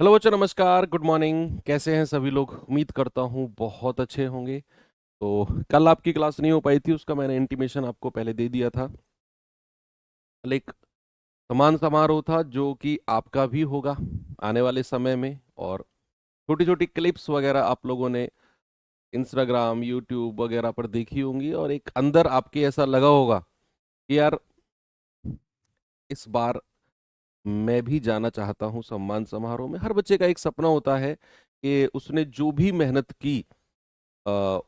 Hello बच्चों, नमस्कार, good morning. कैसे हैं सभी लोग? उम्मीद करता हूँ बहुत अच्छे होंगे। तो कल आपकी क्लास नहीं हो पाई थी, उसका मैंने इंटीमेशन आपको पहले दे दिया था। कल एक समान समारोह था जो कि आपका भी होगा आने वाले समय में। और छोटी छोटी क्लिप्स वगैरह आप लोगों ने इंस्टाग्राम, यूट्यूब वगैरह पर देखी होंगी, और एक अंदर आपके ऐसा लगा होगा कि यार, इस बार मैं भी जाना चाहता हूँ सम्मान समारोह में। हर बच्चे का एक सपना होता है कि उसने जो भी मेहनत की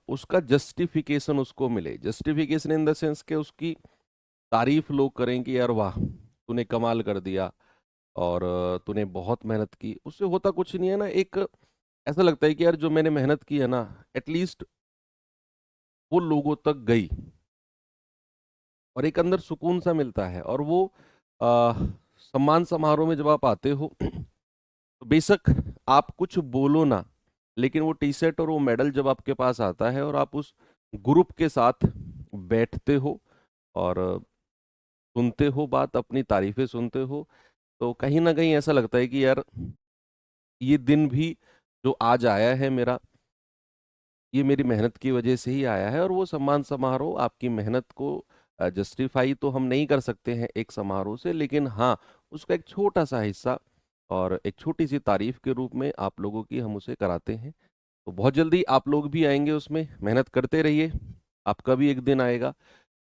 उसका जस्टिफिकेशन उसको मिले। जस्टिफिकेशन इन द सेंस के उसकी तारीफ लोग करें कि यार वाह, तूने कमाल कर दिया, और तूने बहुत मेहनत की। उससे होता कुछ नहीं है ना, एक ऐसा लगता है कि यार जो मैंने मेहनत की है ना, एटलीस्ट वो लोगों तक गई, और एक अंदर सुकून सा मिलता है। और वो सम्मान समारोह में जब आप आते हो तो बेशक आप कुछ बोलो ना, लेकिन वो टी शर्ट और वो मेडल जब आपके पास आता है और आप उस ग्रुप के साथ बैठते हो और सुनते हो बात, अपनी तारीफें सुनते हो, तो कहीं ना कहीं ऐसा लगता है कि यार, ये दिन भी जो आज आया है मेरा, ये मेरी मेहनत की वजह से ही आया है। और वो सम्मान समारोह आपकी मेहनत को जस्टिफाई तो हम नहीं कर सकते हैं एक समारोह से, लेकिन हाँ, उसका एक छोटा सा हिस्सा और एक छोटी सी तारीफ के रूप में आप लोगों की हम उसे कराते हैं। तो बहुत जल्दी आप लोग भी आएंगे उसमें, मेहनत करते रहिए, आपका भी एक दिन आएगा।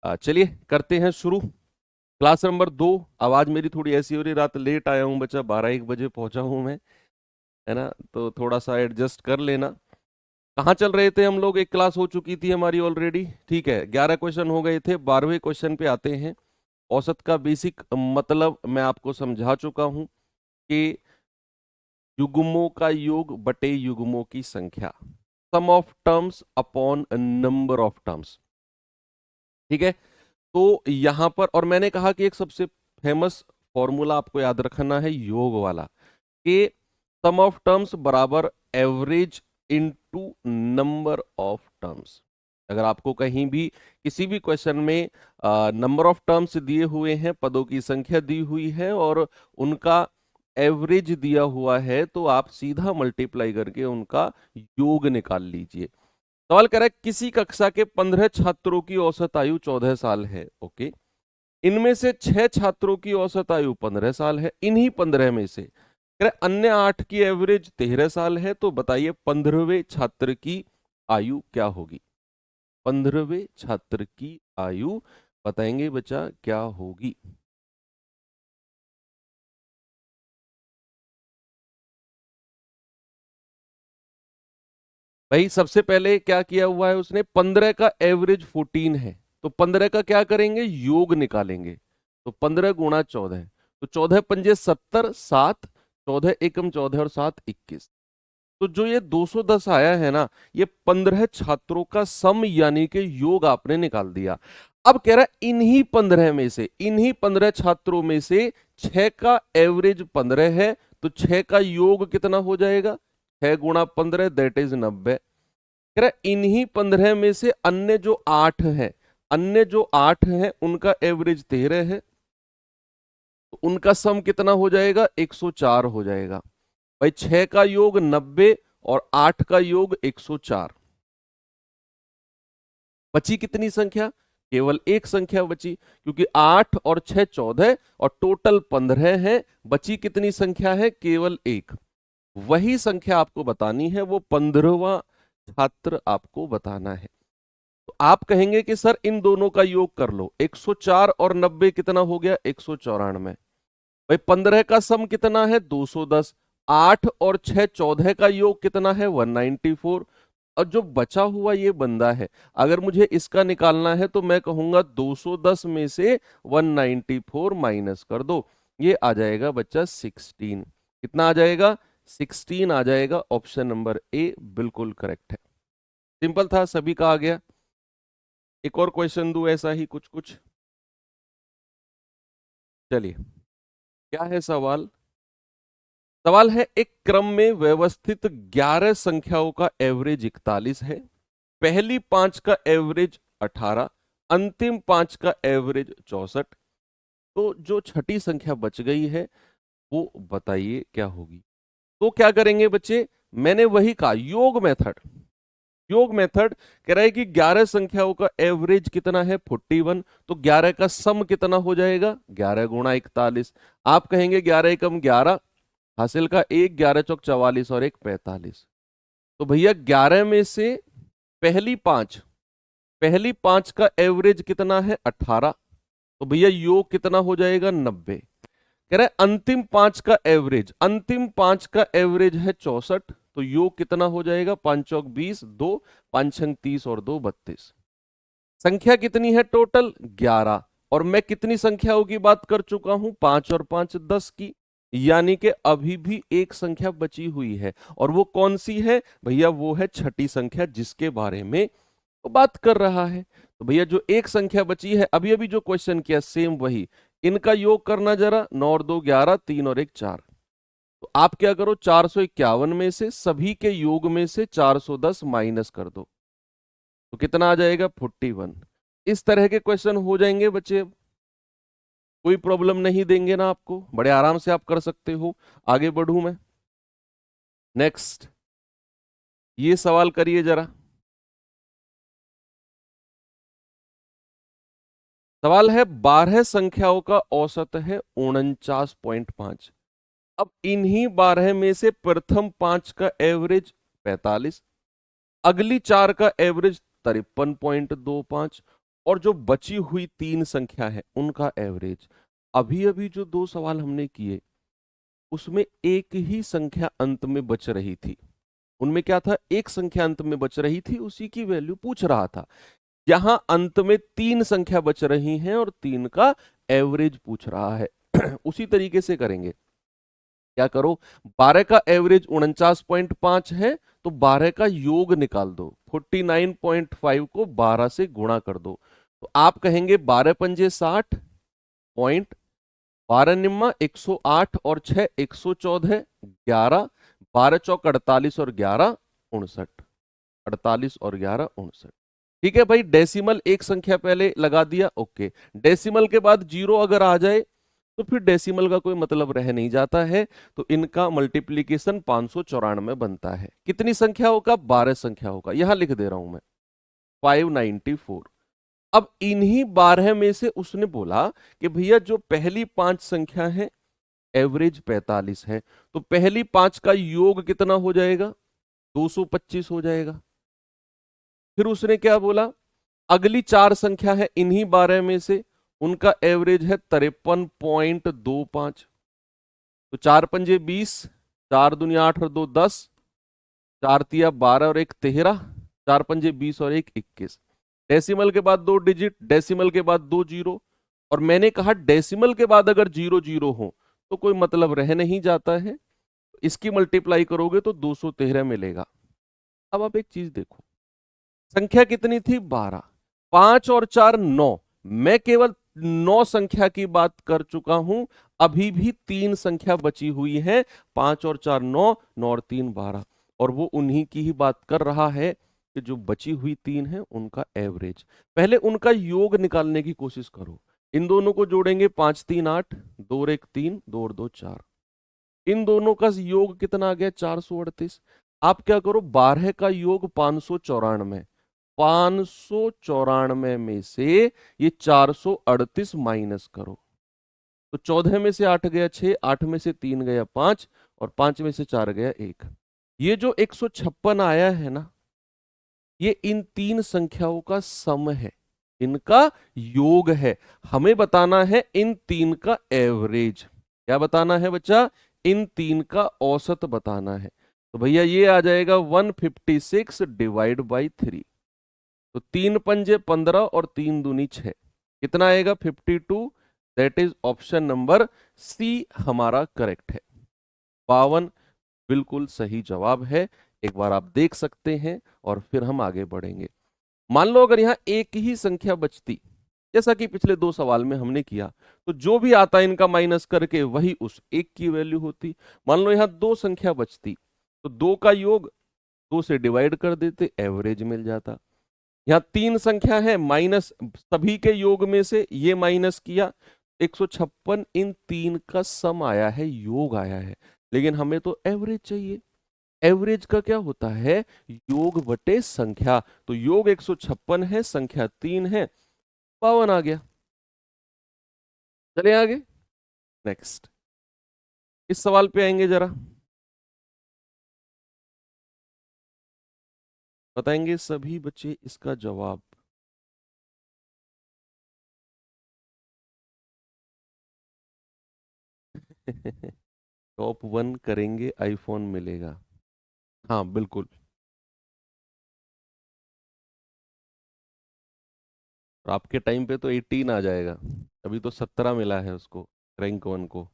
चलिए करते हैं शुरू। Class number 2। आवाज मेरी थोड़ी ऐसी हो रही, रात लेट आया हूँ बच्चा, 12-1 बजे पहुंचा हूँ मैं, है ना? तो थोड़ा सा एडजस्ट कर लेना। कहाँ चल रहे थे हम लोग? एक क्लास हो चुकी थी हमारी ऑलरेडी, ठीक है। 11 क्वेश्चन हो गए थे, 12वें क्वेश्चन पे आते हैं। औसत का बेसिक मतलब मैं आपको समझा चुका हूं कि युग्मों का योग बटे युग्मों की संख्या, sum of terms upon number of terms, ठीक है। तो यहां पर, और मैंने कहा कि एक सबसे फेमस फॉर्मूला आपको याद रखना है योग वाला, कि सम ऑफ टर्म्स बराबर average into number of terms. अगर आपको कहीं भी किसी भी क्वेश्चन में नंबर ऑफ टर्म्स दिए हुए हैं, पदों की संख्या दी हुई है और उनका एवरेज दिया हुआ है, तो आप सीधा मल्टीप्लाई करके उनका योग निकाल लीजिए। सवाल कह रहा है किसी कक्षा के 15 छात्रों की औसत आयु 14 साल है, ओके। इनमें से 6 छात्रों की औसत आयु 15 साल है। इन्हीं 15 में से कह रहे अन्य 8 की एवरेज 13 साल है। तो बताइए 15वें छात्र की आयु क्या होगी? 15वें छात्र की आयु बताएंगे बच्चा क्या होगी? भाई सबसे पहले क्या किया हुआ है उसने? 15 का एवरेज 14 है, तो 15 का क्या करेंगे? योग निकालेंगे। तो 15 गुणा 14, तो 14 पंजे 70, 7, 14 एकम 14 और 7 21। तो जो ये 210 आया है ना, ये 15 छात्रों का सम यानी कि योग आपने निकाल दिया। अब कह रहा है इन्हीं 15 में से, इन्हीं 15 छात्रों में से 6 का एवरेज 15 है, तो 6 का योग कितना हो जाएगा? 6 गुणा 15 दैट इज 90। कह रहा है इन्हीं 15 में से अन्य जो 8 हैं, अन्य जो 8 हैं उनका एवरेज 13 है, तो उनका सम कितना हो जाएगा? 104 हो जाएगा। भाई 6 का योग 90 और 8 का योग 104। बची कितनी संख्या? केवल एक संख्या बची, क्योंकि 8 और 6 14 और टोटल 15 है। बची कितनी संख्या है? केवल एक। वही संख्या आपको बतानी है, वो 15वां छात्र आपको बताना है। तो आप कहेंगे कि सर इन दोनों का योग कर लो, 104 और 90 कितना हो गया? 194। भाई 15 का सम कितना है? 210। 8 और 6 14 का योग कितना है? 194। और जो बचा हुआ ये बंदा है, अगर मुझे इसका निकालना है तो मैं कहूंगा 210 में से 194 माइनस कर दो। ये आ जाएगा बच्चा 16। कितना आ जाएगा? 16 आ जाएगा। ऑप्शन नंबर ए बिल्कुल करेक्ट है। सिंपल था, सभी का आ गया। एक और क्वेश्चन दूं ऐसा ही कुछ कुछ। चलिए, क्या है सवाल? सवाल है एक क्रम में व्यवस्थित 11 संख्याओं का एवरेज 41 है, पहली 5 का एवरेज 18, अंतिम 5 का एवरेज 64। तो जो छठी संख्या बच गई है वो बताइए क्या होगी? तो क्या करेंगे बच्चे, मैंने वही कहा योग मेथड। योग मेथड कह रहा है कि 11 संख्याओं का एवरेज कितना है 41, तो 11 का सम कितना हो जाएगा 11 गुणा 41। आप कहेंगे 11 एकम 11, हासिल का 1, 11 चौक 44 और 1 45। तो भैया 11 में से पहली पांच का एवरेज कितना है 18, तो भैया योग कितना हो जाएगा 90। कह रहा है अंतिम पांच का एवरेज है 64, तो योग कितना हो जाएगा 5 चौक 20, 2 5 छंग 30 और 2 32। संख्या कितनी है टोटल 11, और मैं कितनी संख्याओं की बात कर चुका हूं 5 और 5 10 की, यानी कि अभी भी एक संख्या बची हुई है। और वो कौन सी है भैया, वो है छठी संख्या जिसके बारे में वो बात कर रहा है। तो भैया जो एक संख्या बची है, अभी अभी जो क्वेश्चन किया सेम वही, इनका योग करना जरा, 9 और 2 11, 3 और 1 4। तो आप क्या करो 451 में से सभी के योग में से 410 माइनस कर दो, तो कितना आ जाएगा 41। इस तरह के क्वेश्चन हो जाएंगे बच्चे, अब कोई प्रॉब्लम नहीं देंगे ना आपको, बड़े आराम से आप कर सकते हो। आगे बढ़ूं मैं, नेक्स्ट ये सवाल करिए जरा। सवाल है 12 संख्याओं का औसत है 49.5। अब इन्हीं 12 में से प्रथम 5 का एवरेज 45, अगली 4 का एवरेज 53.25, और जो बची हुई 3 संख्या है उनका एवरेज। अभी अभी जो 2 सवाल हमने किए उसमें एक ही संख्या अंत में बच रही थी, उनमें क्या था, एक संख्या अंत में बच रही थी, उसी की वैल्यू पूछ रहा था। यहां अंत में 3 संख्या बच रही हैं और 3 का एवरेज पूछ रहा है। उसी तरीके से करेंगे, क्या करो 12 का एवरेज 49.5 है, तो 12 का योग निकाल दो, 49.5 को 12 से गुणा कर दो। तो आप कहेंगे 12 पंजे 60 पॉइंट, 12 निम्मा 108 और 6 114, 11 12 चौक 48 और 11 59, 48 और 11 59। ठीक है भाई, डेसिमल एक संख्या पहले लगा दिया, ओके। डेसिमल के बाद जीरो अगर आ जाए तो फिर डेसिमल का कोई मतलब रह नहीं जाता है, तो इनका मल्टीप्लीकेशन 594 बनता है। कितनी संख्याओं का 12 संख्याओं का, यहां लिख दे रहा हूं मैं 594। अब इन्हीं 12 में से उसने बोला कि भैया जो पहली 5 संख्या है एवरेज 45 है, तो पहली 5 का योग कितना हो जाएगा 225 हो जाएगा। फिर उसने क्या बोला, अगली 4 संख्या है इन्हीं 12 में से, उनका एवरेज है 53.25, तो 4 पंजे 20, 4 दुनिया 8 और 2 10, 4 तिया 12 और 1 13, 4 पंजे 20 और 1 21। डेसिमल के बाद 2 डिजिट, डेसिमल के बाद 2 जीरो, और मैंने कहा डेसिमल के बाद अगर 0 0 हो तो कोई मतलब रह नहीं जाता है, इसकी मल्टीप्लाई करोगे तो 213 मिलेगा। अब आप एक चीज देखो, संख्या कितनी थी 12, 5 और 4 9, मैं केवल 9 संख्या की बात कर चुका हूं, अभी भी 3 संख्या बची हुई है, 5 और 4 9, 9 और 3 12, और वो उन्हीं की ही बात कर रहा है कि जो बची हुई 3 है उनका एवरेज। पहले उनका योग निकालने की कोशिश करो, इन दोनों को जोड़ेंगे 5 3 8, 2 और 1 3, 2 और 2 4, इन दोनों का योग कितना आ गया 438। आप क्या करो 12 का योग 594, 594 में से ये 438 माइनस करो, तो 14 में से 8 गया 6, 8 में से 3 गया 5, और 5 में से 4 गया 1। ये जो 156 आया है ना, ये इन 3 संख्याओं का सम है, इनका योग है। हमें बताना है इन 3 का एवरेज। क्या बताना है बच्चा, इन 3 का औसत बताना है। तो भैया ये आ जाएगा 156 डिवाइड बाई 3, तो 3 पंजे 15 और 3 दूनी 6, कितना आएगा 52। That is option number C हमारा करेक्ट है। 52 बिल्कुल सही जवाब है। एक बार आप देख सकते हैं और फिर हम आगे बढ़ेंगे। मान लो अगर यहां एक ही संख्या बचती, जैसा कि पिछले 2 सवाल में हमने किया, तो जो भी आता इनका माइनस करके वही उस एक की वैल्यू होती। मान लो यहां 2 संख्या बचती, तो 2 का योग 2 से डिवाइड कर देते, एवरेज मिल जाता। यहाँ 3 संख्या है, माइनस सभी के योग में से ये माइनस किया, 156, इन 3 का सम आया है, योग आया है। लेकिन हमें तो एवरेज चाहिए। एवरेज का क्या होता है, योग बटे संख्या। तो योग 156 है, संख्या 3 है, 52 आ गया। चलिए आगे, नेक्स्ट इस सवाल पे आएंगे, जरा बताएंगे सभी बच्चे इसका जवाब। टॉप 1 करेंगे आईफोन मिलेगा। हाँ बिल्कुल। और आपके टाइम पे तो 18 आ जाएगा, अभी तो 17 मिला है उसको, रैंक 1 को।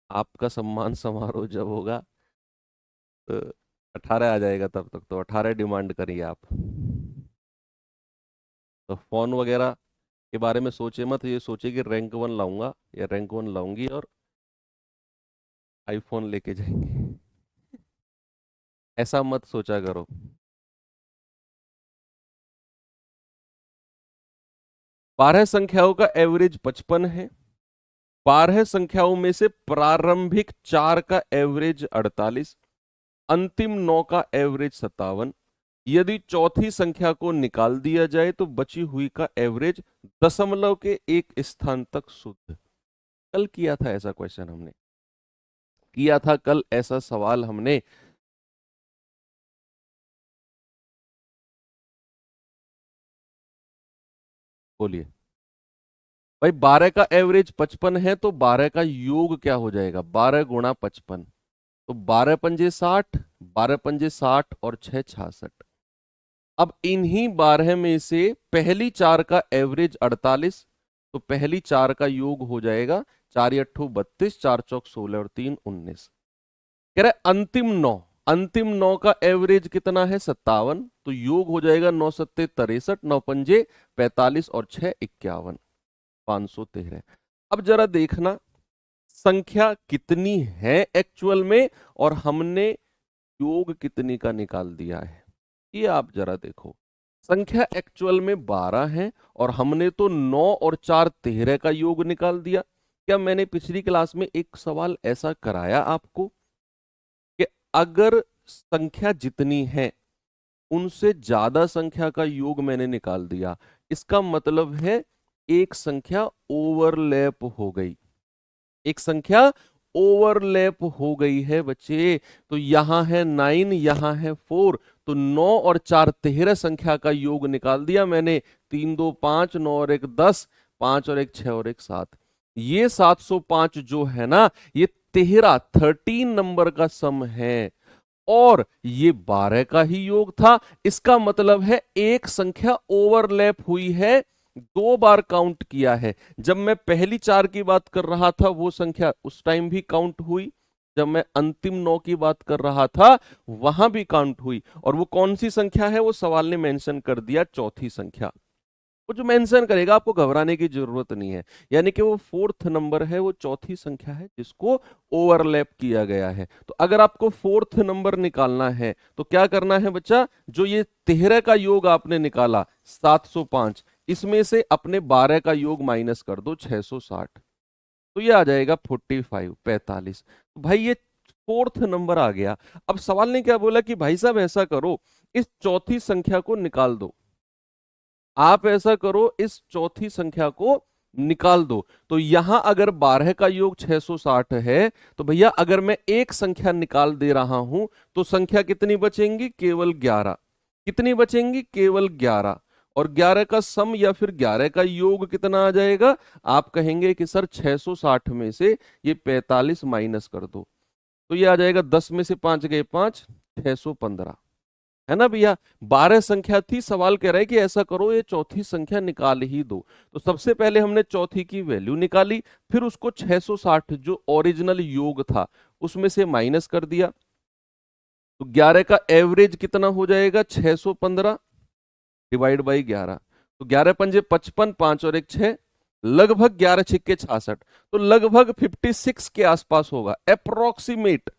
आपका सम्मान समारोह जब होगा तो 18 आ जाएगा, तब तक तो 18 डिमांड करिए आप। तो फोन वगैरह के बारे में सोचे मत, ये सोचे कि रैंक 1 लाऊंगा या रैंक 1 लाऊंगी और आईफोन लेके जाएंगे, ऐसा मत सोचा करो। 12 संख्याओं का एवरेज 55 है। 12 संख्याओं में से प्रारंभिक 4 का एवरेज 48, अंतिम 9 का एवरेज 57। यदि चौथी संख्या को निकाल दिया जाए तो बची हुई का एवरेज दशमलव के एक स्थान तक शुद्ध। कल किया था ऐसा क्वेश्चन हमने, किया था कल ऐसा सवाल हमने। बोलिए भाई, 12 का एवरेज 55 है तो 12 का योग क्या हो जाएगा, 12 गुणा 55। तो 12 पंजे 60, 12 पंजे 60 और 6 66। अब इन्हीं 12 में से पहली 4 का एवरेज 48, तो पहली 4 का योग हो जाएगा 4 अट्ठो 32, 4 चौक 16 और 3 19। कह रहे अंतिम 9, अंतिम 9 का एवरेज कितना है 57, तो योग हो जाएगा 9 सत्ते 63, 9 पंजे 45 और 6 51, 513। अब जरा देखना संख्या कितनी है एक्चुअल में, और हमने योग कितनी का निकाल दिया है, ये आप जरा देखो। संख्या एक्चुअल में 12 है और हमने तो 9 और 4 13 का योग निकाल दिया। क्या मैंने पिछली क्लास में एक सवाल ऐसा कराया आपको कि अगर संख्या जितनी है उनसे ज्यादा संख्या का योग मैंने निकाल दिया, इसका मतलब है एक संख्या ओवरलैप हो गई, एक संख्या ओवरलैप हो गई है बच्चे। तो यहां है 9, यहां है 4, तो 9 और 4 13 संख्या का योग निकाल दिया मैंने। 3 2 5, 9 और 1 10, 5 और 1 6 और 1 7। ये 705 जो है ना, ये 13 नंबर का सम है, और ये 12 का ही योग था। इसका मतलब है एक संख्या ओवरलैप हुई है, 2 बार काउंट किया है। जब मैं पहली 4 की बात कर रहा था वो संख्या उस टाइम भी काउंट हुई, जब मैं अंतिम 9 की बात कर रहा था वहां भी काउंट हुई। और वो कौन सी संख्या है, वो सवाल ने मेंशन कर दिया, चौथी संख्या। वो जो मेंशन करेगा आपको घबराने की जरूरत नहीं है, यानी कि वो 4th नंबर है, वो चौथी संख्या है जिसको ओवरलैप किया गया है। तो अगर आपको 4th नंबर निकालना है तो क्या करना है बच्चा, जो ये 13 का योग आपने निकाला 705, इसमें से अपने 12 का योग माइनस कर दो 660, तो ये आ जाएगा 45 45। तो भाई ये 4th नंबर आ गया। अब सवाल ने क्या बोला कि भाई साहब ऐसा करो, इस चौथी संख्या को निकाल दो। आप ऐसा करो, इस चौथी संख्या को निकाल दो। तो यहां अगर 12 का योग 660 है, तो भैया अगर मैं एक संख्या निकाल दे रहा हूं तो संख्या कितनी बचेंगी, केवल 11। कितनी बचेंगी, केवल 11। और 11 का सम या फिर 11 का योग कितना आ जाएगा, आप कहेंगे कि सर 660 में से ये 45 माइनस कर दो, तो ये आ जाएगा 10 में से 5 गए 5, 615, है ना भैया। 12 संख्या थी, सवाल कह रहा है कि ऐसा करो ये चौथी संख्या निकाल ही दो। तो सबसे पहले हमने चौथी की वैल्यू निकाली, फिर उसको 660 जो ओरिजिनल योग था उसमें से माइनस कर दिया। तो 11 का एवरेज कितना हो जाएगा, 615 डिवाइड बाई 11। तो 11 पंजे 55, 5 और 1 6, लगभग 11 छिक्के 66, तो लगभग 56 के आसपास होगा अप्रोक्सीमेट।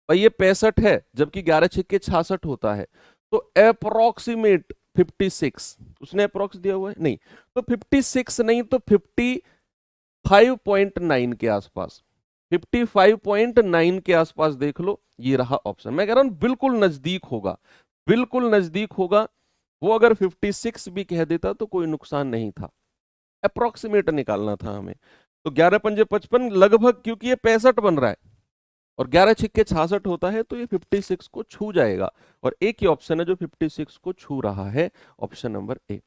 भाई ये 65 है जबकि 11 छिक्के 66 होता है, तो अप्रोक्सीमेट 56, उसने अप्रोक्स दिया हुआ है नहीं, तो 56 नहीं तो 55.9 के आसपास। 55.9 के आसपास देख लो, ये रहा ऑप्शन। मैं कह रहा हूं बिल्कुल नजदीक होगा, बिल्कुल नजदीक होगा। वो अगर 56 भी कह देता तो कोई नुकसान नहीं था, अप्रोक्सीमेट निकालना था हमें। तो 11 पंजे 55 लगभग, क्योंकि ये 65 बन रहा है और 11 छिक्के 66 होता है, तो ये 56 को छू जाएगा। और एक ही ऑप्शन है जो 56 को छू रहा है, ऑप्शन नंबर ए।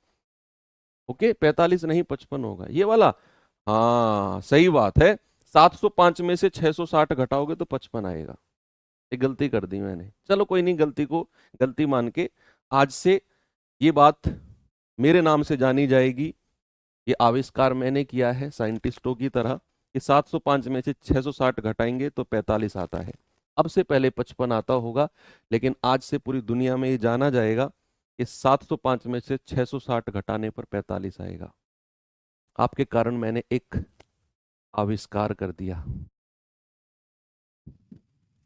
ओके, 45 नहीं 55 होगा ये वाला। हाँ सही बात है, 705 में से 660 घटाओगे तो 55 आएगा। ये गलती कर दी मैंने, चलो कोई नहीं, गलती को गलती मान के आज से ये बात मेरे नाम से जानी जाएगी। ये आविष्कार मैंने किया है साइंटिस्टों की तरह कि 705 में से 660 घटाएंगे तो 45 आता है। अब से पहले 55 आता होगा, लेकिन आज से पूरी दुनिया में ये जाना जाएगा कि 705 में से 660 घटाने पर 45 आएगा। आपके कारण मैंने एक आविष्कार कर दिया,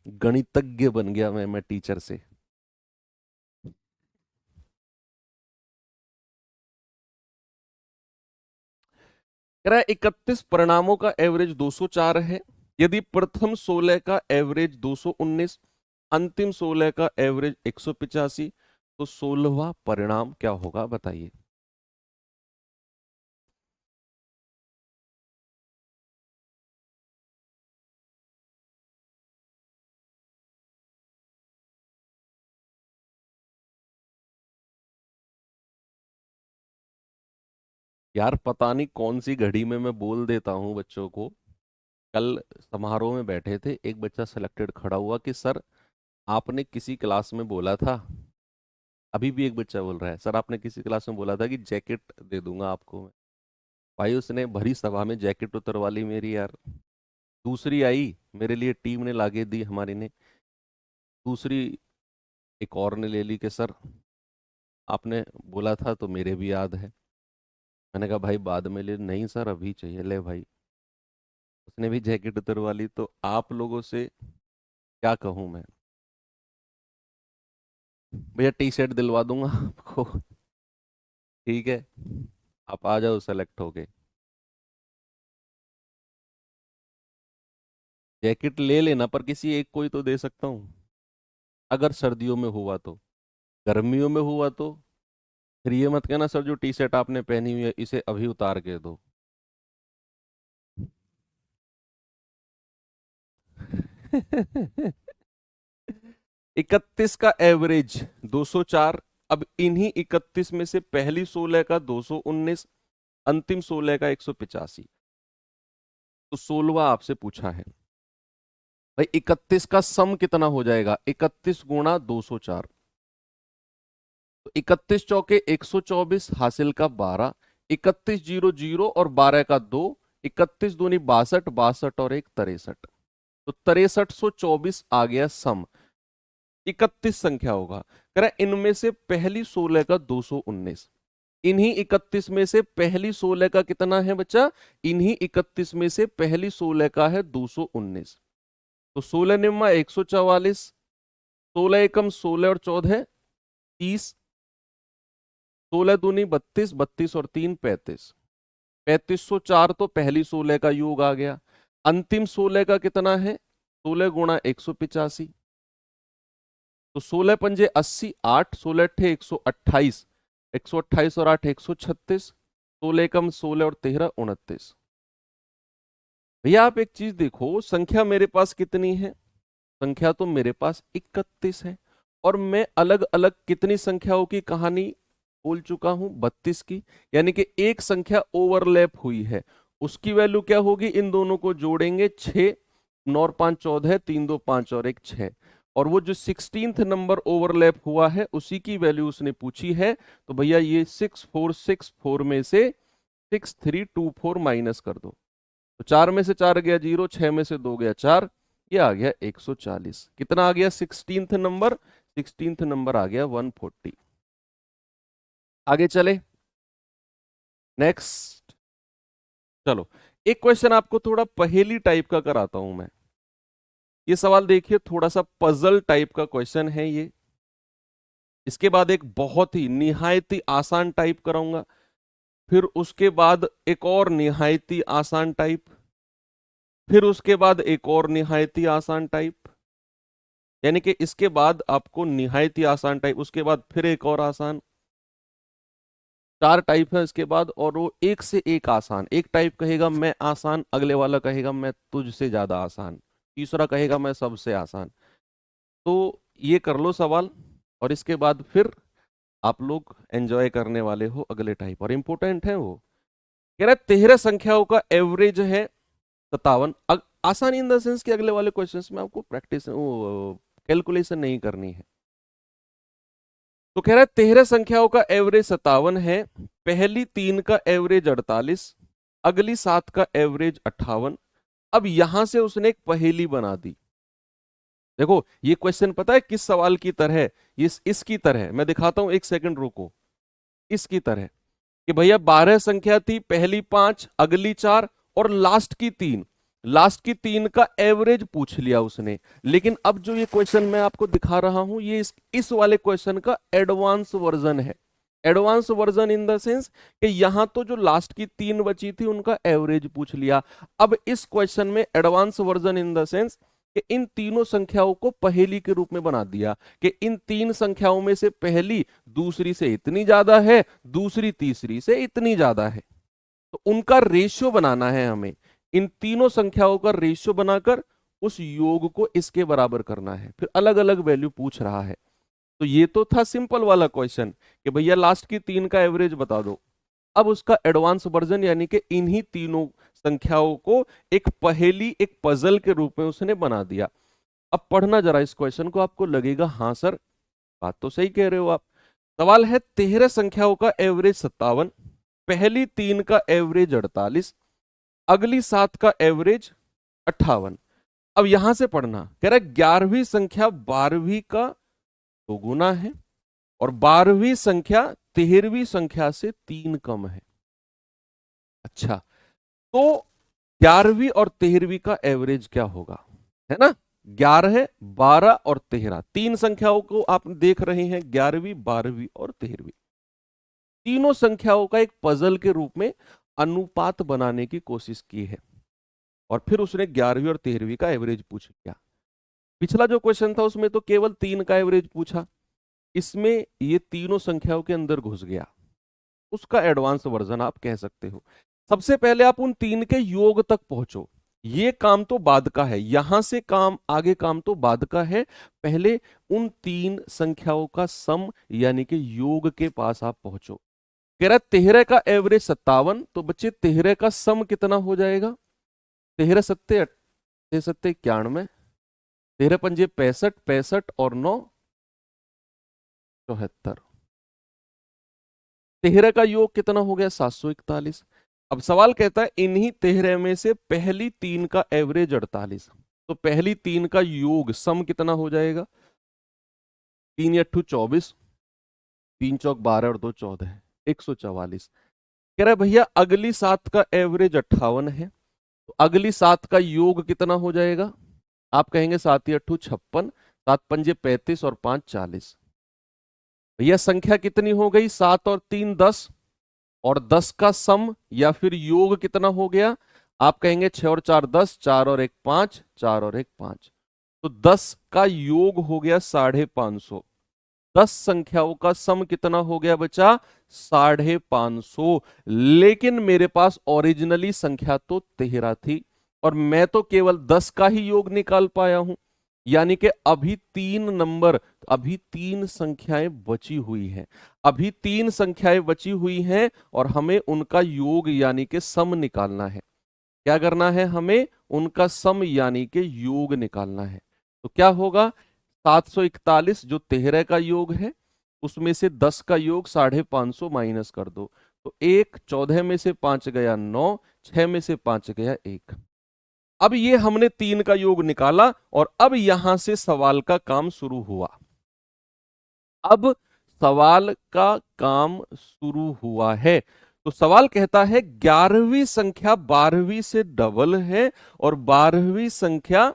गणितज्ञ बन गया मैं टीचर से। कह रहा है 31 परिणामों का एवरेज 204 है। यदि प्रथम 16 का एवरेज 219, अंतिम 16 का एवरेज 185, तो 16वां परिणाम क्या होगा बताइए। यार पता नहीं कौन सी घड़ी में मैं बोल देता हूँ बच्चों को। कल समारोह में बैठे थे, एक बच्चा सिलेक्टेड खड़ा हुआ कि सर आपने किसी क्लास में बोला था, अभी भी एक बच्चा बोल रहा है सर आपने किसी क्लास में बोला था कि जैकेट दे दूंगा आपको मैं। भाई उसने भरी सभा में जैकेट उतरवा ली मेरी यार। दूसरी आई मेरे लिए, टीम ने लाके दी हमारी ने। दूसरी एक और ने ले ली कि सर आपने बोला था तो मेरे भी याद है। मैंने कहा भाई बाद में ले, नहीं सर अभी चाहिए, ले भाई। उसने भी जैकेट उतरवा ली। तो आप लोगों से क्या कहूं मैं, भैया टी शर्ट दिलवा दूंगा आपको, ठीक है, आप आ जाओ सेलेक्ट होके। जैकेट ले लेना, पर किसी एक को ही तो दे सकता हूँ, अगर सर्दियों में हुआ तो। गर्मियों में हुआ तो फिर ये मत कहना सर जो टी शर्ट आपने पहनी हुई है इसे अभी उतार के दो। 31 का एवरेज 204। अब इन्हीं 31 में से पहली 16 का 219, अंतिम 16 का 185। तो 16वां आपसे पूछा है भाई 31 का सम कितना हो जाएगा, 31 गुणा 204। तो 31 चौके 124, हासिल का 12, 31 जीरो जीरो और 12 का 2, 31 दूनी 62, 62 और एक 63। तो 6324 आ गया सम। 31 संख्या होगा, कह रहा है इनमें से पहली 16 का 219। इन्हीं 31 में से पहली 16 का कितना है बच्चा, इन्हीं 31 में से पहली 16 का है 219। तो 16 निम्मा 144, 16 एकम 16 और 14 30, 16 दूनी 32, 32 और 3 35। 3504 तो पहली 16 का योग आ गया। अंतिम 16 का कितना है, 16 गुणा 185। तो 16 पंजे 80, 8 16 अट्ठे 128, 128 और 8 136, 16 कम 16 और 13 29। भैया आप एक चीज देखो, संख्या मेरे पास कितनी है, संख्या तो मेरे पास 31 है, और मैं अलग अलग कितनी संख्याओं की कहानी बोल चुका हूं, 32 की। यानी कि एक संख्या ओवरलैप हुई है, उसकी वैल्यू क्या होगी, इन दोनों को जोड़ेंगे 6, 9 और 5 14, 3 2 5 और एक 6। और वो जो 16th नंबर ओवरलैप हुआ है उसी की वैल्यू उसने पूछी है। तो भैया ये 6464 में से 6324 माइनस कर दो। तो 4 में से 4 गया 0, 6 में से 2 गया 4, ये आ गया 140। कितना आ गया 16th नंबर, 16th नंबर आ गया 140। आगे चले नेक्स्ट। चलो एक क्वेश्चन आपको थोड़ा पहेली टाइप का कराता हूं मैं। ये सवाल देखिए, थोड़ा सा पजल टाइप का क्वेश्चन है ये। इसके बाद एक बहुत ही निहायती आसान टाइप कराऊंगा, फिर उसके बाद एक और निहायती आसान टाइप, फिर उसके बाद एक और निहायती आसान टाइप, यानी कि इसके बाद आपको निहायती आसान टाइप, उसके बाद फिर एक और आसान, 4 टाइप है इसके बाद, और वो एक से एक आसान। एक टाइप कहेगा मैं आसान, अगले वाला कहेगा मैं तुझसे ज्यादा आसान, तीसरा कहेगा मैं सबसे आसान। तो ये कर लो सवाल, और इसके बाद फिर आप लोग एंजॉय करने वाले हो अगले टाइप, और इंपॉर्टेंट है वो। कह रहा है 13 संख्याओं का एवरेज है 57। आसान इन द सेंस कि अगले वाले क्वेश्चंस में आपको प्रैक्टिस कैलकुलेशन नहीं करनी है। तो कह रहा है 13 संख्याओं का एवरेज 57 है, पहली 3 का एवरेज 48, अगली 7 का एवरेज 58। अब यहां से उसने एक पहेली बना दी। देखो ये क्वेश्चन पता है किस सवाल की तरह है? इसकी तरह मैं दिखाता हूं, एक सेकंड रुको। इसकी तरह कि भैया 12 संख्या थी, पहली 5, अगली 4 और लास्ट की 3, लास्ट की 3 का एवरेज पूछ लिया उसने। लेकिन अब जो ये क्वेश्चन मैं आपको दिखा रहा हूं, ये इस वाले क्वेश्चन का एडवांस वर्जन है। Advance version in the sense कि यहां तो जो लास्ट की 3 बची थी उनका एवरेज पूछ लिया। अब इस क्वेश्चन में advance version in the sense कि इन तीनों संख्याओं को पहेली के रूप में बना दिया कि इन 3 संख्याओं में से पहली दूसरी से इतनी ज्यादा है, दूसरी तीसरी से इतनी ज्यादा है। तो उनका रेशियो बनाना है हमें, इन तीनों संख्याओं का रेशियो बनाकर उस योग को इसके बराबर करना है। फिर अलग अलग वैल्यू पूछ रहा है। तो ये तो था सिंपल वाला क्वेश्चन कि भैया लास्ट की 3 का एवरेज बता दो। अब उसका एडवांस वर्जन यानी कि इन्हीं तीनों संख्याओं को एक पहेली, एक पजल के रूप में उसने बना दिया। अब पढ़ना जरा इस क्वेश्चन को, आपको लगेगा हाँ सर बात तो सही कह रहे हो आप। सवाल है 13 संख्याओं का एवरेज 57, पहली 3 का एवरेज 48, अगली 7 का एवरेज 58। अब यहां से पढ़ना, कह रहा है 11वीं संख्या 12वीं का दोगुना है और 12वीं संख्या 13वीं संख्या से 3 कम है। अच्छा, तो 11वीं और 13वीं का एवरेज क्या होगा, है ना? 11, 12 और 13, 3 संख्याओं को आप देख रहे हैं, 11वीं, 12वीं और 13वीं। तीनों संख्याओं का एक पजल के रूप में अनुपात बनाने की कोशिश की है, और फिर उसने 11वीं और 13वीं का एवरेज पूछ लिया। पिछला जो क्वेश्चन था उसमें तो केवल 3 का एवरेज पूछा, इसमें ये तीनों संख्याओं के अंदर घुस गया। उसका एडवांस वर्जन आप कह सकते हो। सबसे पहले आप उन 3 के योग तक पहुंचो, ये काम तो बाद का है, यहां से काम आगे काम तो बाद का है। पहले उन 3 संख्याओं का सम यानी कि योग के पास आप पहुंचो। कह रहा 13 का एवरेज 57, तो बच्चे 13 का सम कितना हो जाएगा? 13 सत्ते 91, 13 पंजे 65, 65 और 9 74। 13 का योग कितना हो गया? 741। अब सवाल कहता है इन्हीं 13 में से पहली 3 का एवरेज 48, तो पहली 3 का योग सम कितना हो जाएगा? 3 अट्ठू 24, 3 चौक 12 और 2 14, 144। कह रहा है भैया अगली 7 का एवरेज 58 है, तो अगली 7 का योग कितना हो जाएगा? आप कहेंगे 7 अट्ठू 56, 7 पंजे 35 और 5 40। भैया संख्या कितनी हो गई? 7 और 3 10, और 10 का सम या फिर योग कितना हो गया? आप कहेंगे 6 और 4 10, 4 और 1 5, 4 और 1 5। तो 10 का योग हो गया 550। 10 संख्याओं का सम कितना हो गया बचा? 550। लेकिन मेरे पास ओरिजिनली संख्या तो 13 थी, और मैं तो केवल 10 का ही योग निकाल पाया हूं। यानी कि अभी 3 नंबर, अभी 3 संख्याएं बची हुई हैं, अभी 3 संख्याएं बची हुई हैं, और हमें उनका योग यानी कि सम निकालना है। क्या करना है? हमें उनका सम यानी कि योग निकालना है। तो क्या होगा? 741 जो 13 का योग है, उसमें से 10 का योग 550 माइनस कर दो, तो 1, 14 में से 5 गया 9, 6 में से 5 गया 1। अब ये हमने 3 का योग निकाला, और अब यहां से सवाल का काम शुरू हुआ। अब सवाल का काम शुरू हुआ है। तो सवाल कहता है 11वीं संख्या 12वीं से डबल है, और 12वीं संख्या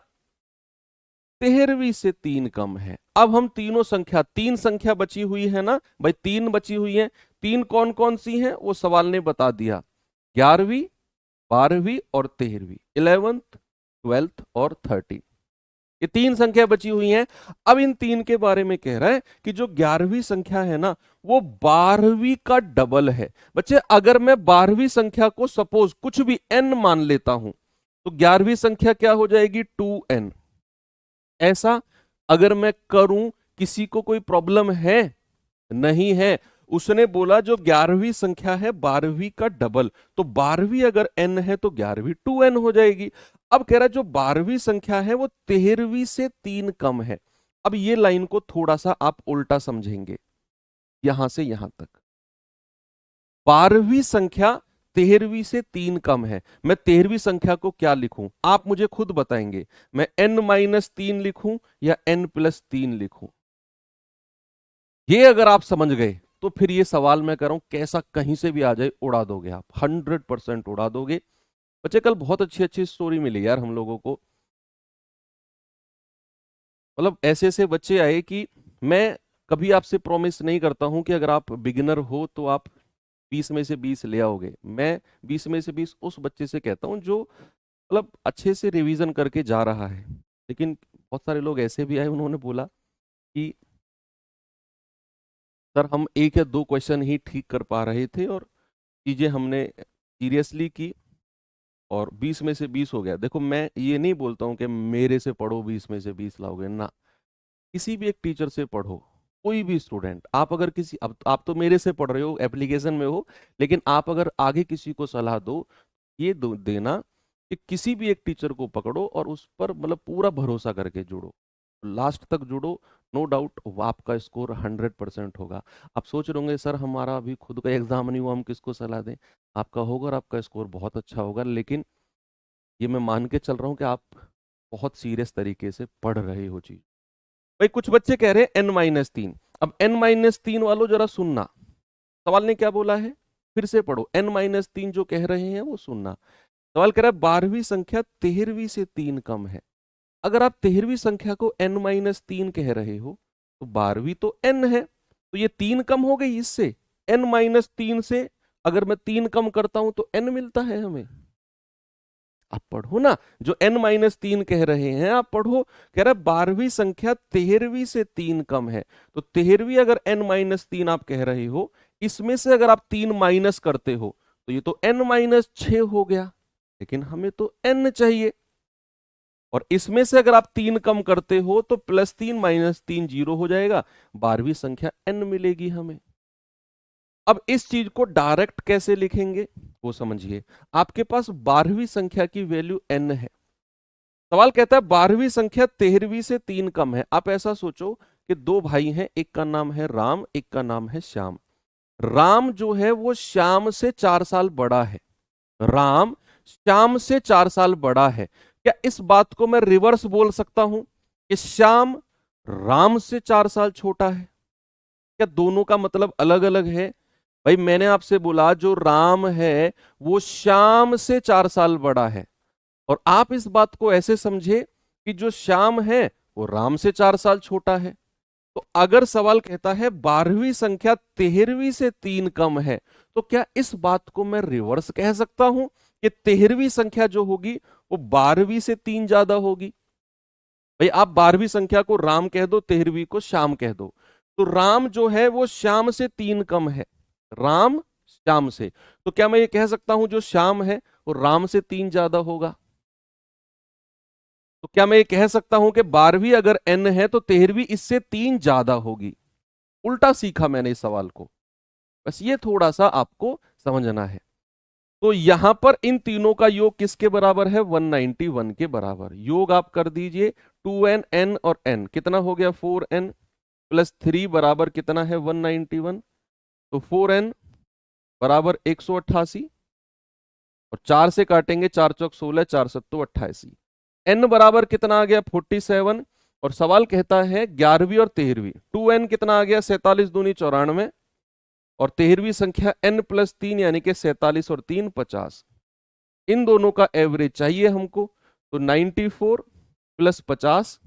13वीं से 3 कम है। अब हम तीनों संख्या, 3 संख्या बची हुई है ना भाई, 3 बची हुई है। 3 कौन कौन सी हैं वो सवाल ने बता दिया, 11वीं, 12वीं और 13वीं, 11th, 12th और 30। ये तीन संख्या बची हुई हैं। अब इन तीन के बारे में कह रहा है कि जो 11वीं संख्या है ना वो 12वीं का डबल है। बच्चे अगर मैं 12वीं संख्या को सपोज कुछ भी n मान लेता हूं तो 11वीं संख्या क्या हो जाएगी 2n। ऐसा अगर मैं करूं किसी को कोई प्रॉब्लम है? नहीं है। उसने बोला जो 11वीं संख्या है 12वीं का डबल, तो 12वीं अगर n है तो 11वीं 2n हो जाएगी। अब कह रहा है जो 12वीं संख्या है वो 13वीं से 3 कम है। अब ये लाइन को थोड़ा सा आप उल्टा समझेंगे, यहां से यहां तक 12वीं संख्या 13वीं से 3 कम है। मैं 13वीं संख्या को क्या लिखूं आप मुझे खुद बताएंगे। मैं n-3 लिखूं या n+3 लिखूं? ये अगर आप समझ गए तो फिर ये सवाल मैं कर रहा हूं कैसा कहीं से भी आ जाए उड़ा दोगे आप, 100% उड़ा दोगे। बच्चे कल बहुत अच्छी अच्छी स्टोरी मिली यार हम लोगों को। मतलब ऐसे ऐसे बच्चे आए कि मैं कभी आपसे प्रॉमिस नहीं करता हूं कि अगर आप बिगिनर हो तो आप 20 में से 20 ले आओगे। मैं 20 में से 20 उस बच्चे से कहता हूं जो मतलब अच्छे से रिवीजन करके जा रहा है। लेकिन बहुत सारे लोग ऐसे भी आए, उन्होंने बोला कि सर हम एक या दो क्वेश्चन ही ठीक कर पा रहे थे और चीजें हमने सीरियसली की और 20 में से 20 हो गया। देखो मैं ये नहीं बोलता हूँ कि मेरे से पढ़ो 20 में से 20 लाओगे ना, किसी भी एक टीचर से पढ़ो। कोई भी स्टूडेंट आप अगर किसी, अब आप तो मेरे से पढ़ रहे हो एप्लीकेशन में हो, लेकिन आप अगर आगे किसी को सलाह दो ये देना कि किसी भी एक टीचर को पकड़ो और उस पर मतलब पूरा भरोसा करके जुड़ो, लास्ट तक जुड़ो। नो डाउट आपका स्कोर 100% होगा। आप सोच रहे होंगे सर हमारा अभी खुद का एग्जाम नहीं हुआ हम किसको सलाह दें। आपका होगा और आपका स्कोर बहुत अच्छा होगा, लेकिन ये मैं मान के चल रहा हूँ कि आप बहुत सीरियस तरीके से पढ़ रहे हो चीज। भाई कुछ बच्चे कह रहे हैं n-3। अब n-3 वालों जरा सुनना, सवाल ने क्या बोला है फिर से पढ़ो। n-3 जो कह रहे हैं वो सुनना। सवाल कह रहा है 12वीं संख्या 13वीं से 3 कम है। अगर आप 13वीं संख्या को n-3 कह रहे हो तो 12वीं तो n है, तो ये 3 कम हो गई इससे। n-3 से अगर मैं 3 कम करता हूं तो n मिलता है हमें। आप पढ़ो ना, जो n-3 कह रहे हैं आप पढ़ो। कह रहा है 12वीं संख्या 13वीं से 3 कम है, तो 13वीं अगर n-3 आप कह रहे हो, इसमें से अगर आप 3 माइनस करते हो तो ये तो n-6 हो गया, लेकिन हमें तो n चाहिए। और इसमें से अगर आप 3 कम करते हो तो +3 -3 0 हो जाएगा, 12वीं संख्या n मिलेगी हमें। अब इस चीज को डायरेक्ट कैसे लिखेंगे वो समझिए। आपके पास 12वीं संख्या की वैल्यू n है। सवाल कहता है 12वीं संख्या 13वीं से 3 कम है। आप ऐसा सोचो कि दो भाई हैं, एक का नाम है राम, एक का नाम है श्याम। राम जो है वो श्याम से 4 साल बड़ा है। राम श्याम से 4 साल बड़ा है। क्या इस बात को मैं रिवर्स बोल सकता हूं कि श्याम राम से 4 साल छोटा है? क्या दोनों का मतलब अलग अलग है? भाई मैंने आपसे बोला जो राम है वो श्याम से 4 साल बड़ा है, और आप इस बात को ऐसे समझे कि जो श्याम है वो राम से 4 साल छोटा है। तो अगर सवाल कहता है 12वीं संख्या 13वीं से 3 कम है, तो क्या इस बात को मैं रिवर्स कह सकता हूं कि 13वीं संख्या जो होगी वो 12वीं से 3 ज्यादा होगी? भाई आप 12वीं संख्या को राम कह दो, 13वीं को श्याम कह दो, तो राम जो है वो श्याम से 3 कम है। राम श्याम से, तो क्या मैं ये कह सकता हूं जो श्याम है वो राम से 3 ज्यादा होगा? तो क्या मैं ये कह सकता हूं कि 12वीं अगर n है तो 13वीं इससे 3 ज्यादा होगी? उल्टा सीखा मैंने इस सवाल को, बस ये थोड़ा सा आपको समझना है। तो यहां पर इन तीनों का योग किसके बराबर है? 191 के बराबर। योग आप कर दीजिए 2n, n और n कितना हो गया 4n प्लस 3 बराबर कितना है 191। तो 4n बराबर 188 और 4 से काटेंगे, 4 चौक 16, 4 सत्तो 88। n बराबर कितना आ गया 47। और सवाल कहता है 11वीं और 13वीं, 2n कितना आ गया 47 दूनी 94, और 13वीं संख्या n+3 यानी कि 47 और 3 50। इन दोनों का एवरेज चाहिए हमको, तो 94 प्लस 50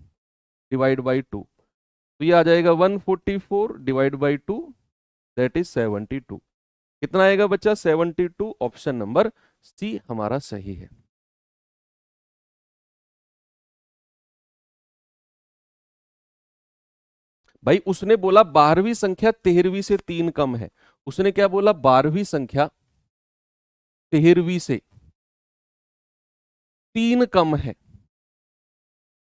डिवाइड बाई 2, तो ये आ जाएगा 144 डिवाइड बाई 2, दैट इज 72। कितना आएगा बच्चा 72। ऑप्शन नंबर सी हमारा सही है। भाई उसने बोला 12वीं संख्या 13वीं से 3 कम है। उसने क्या बोला? 12वीं संख्या 13वीं से 3 कम है,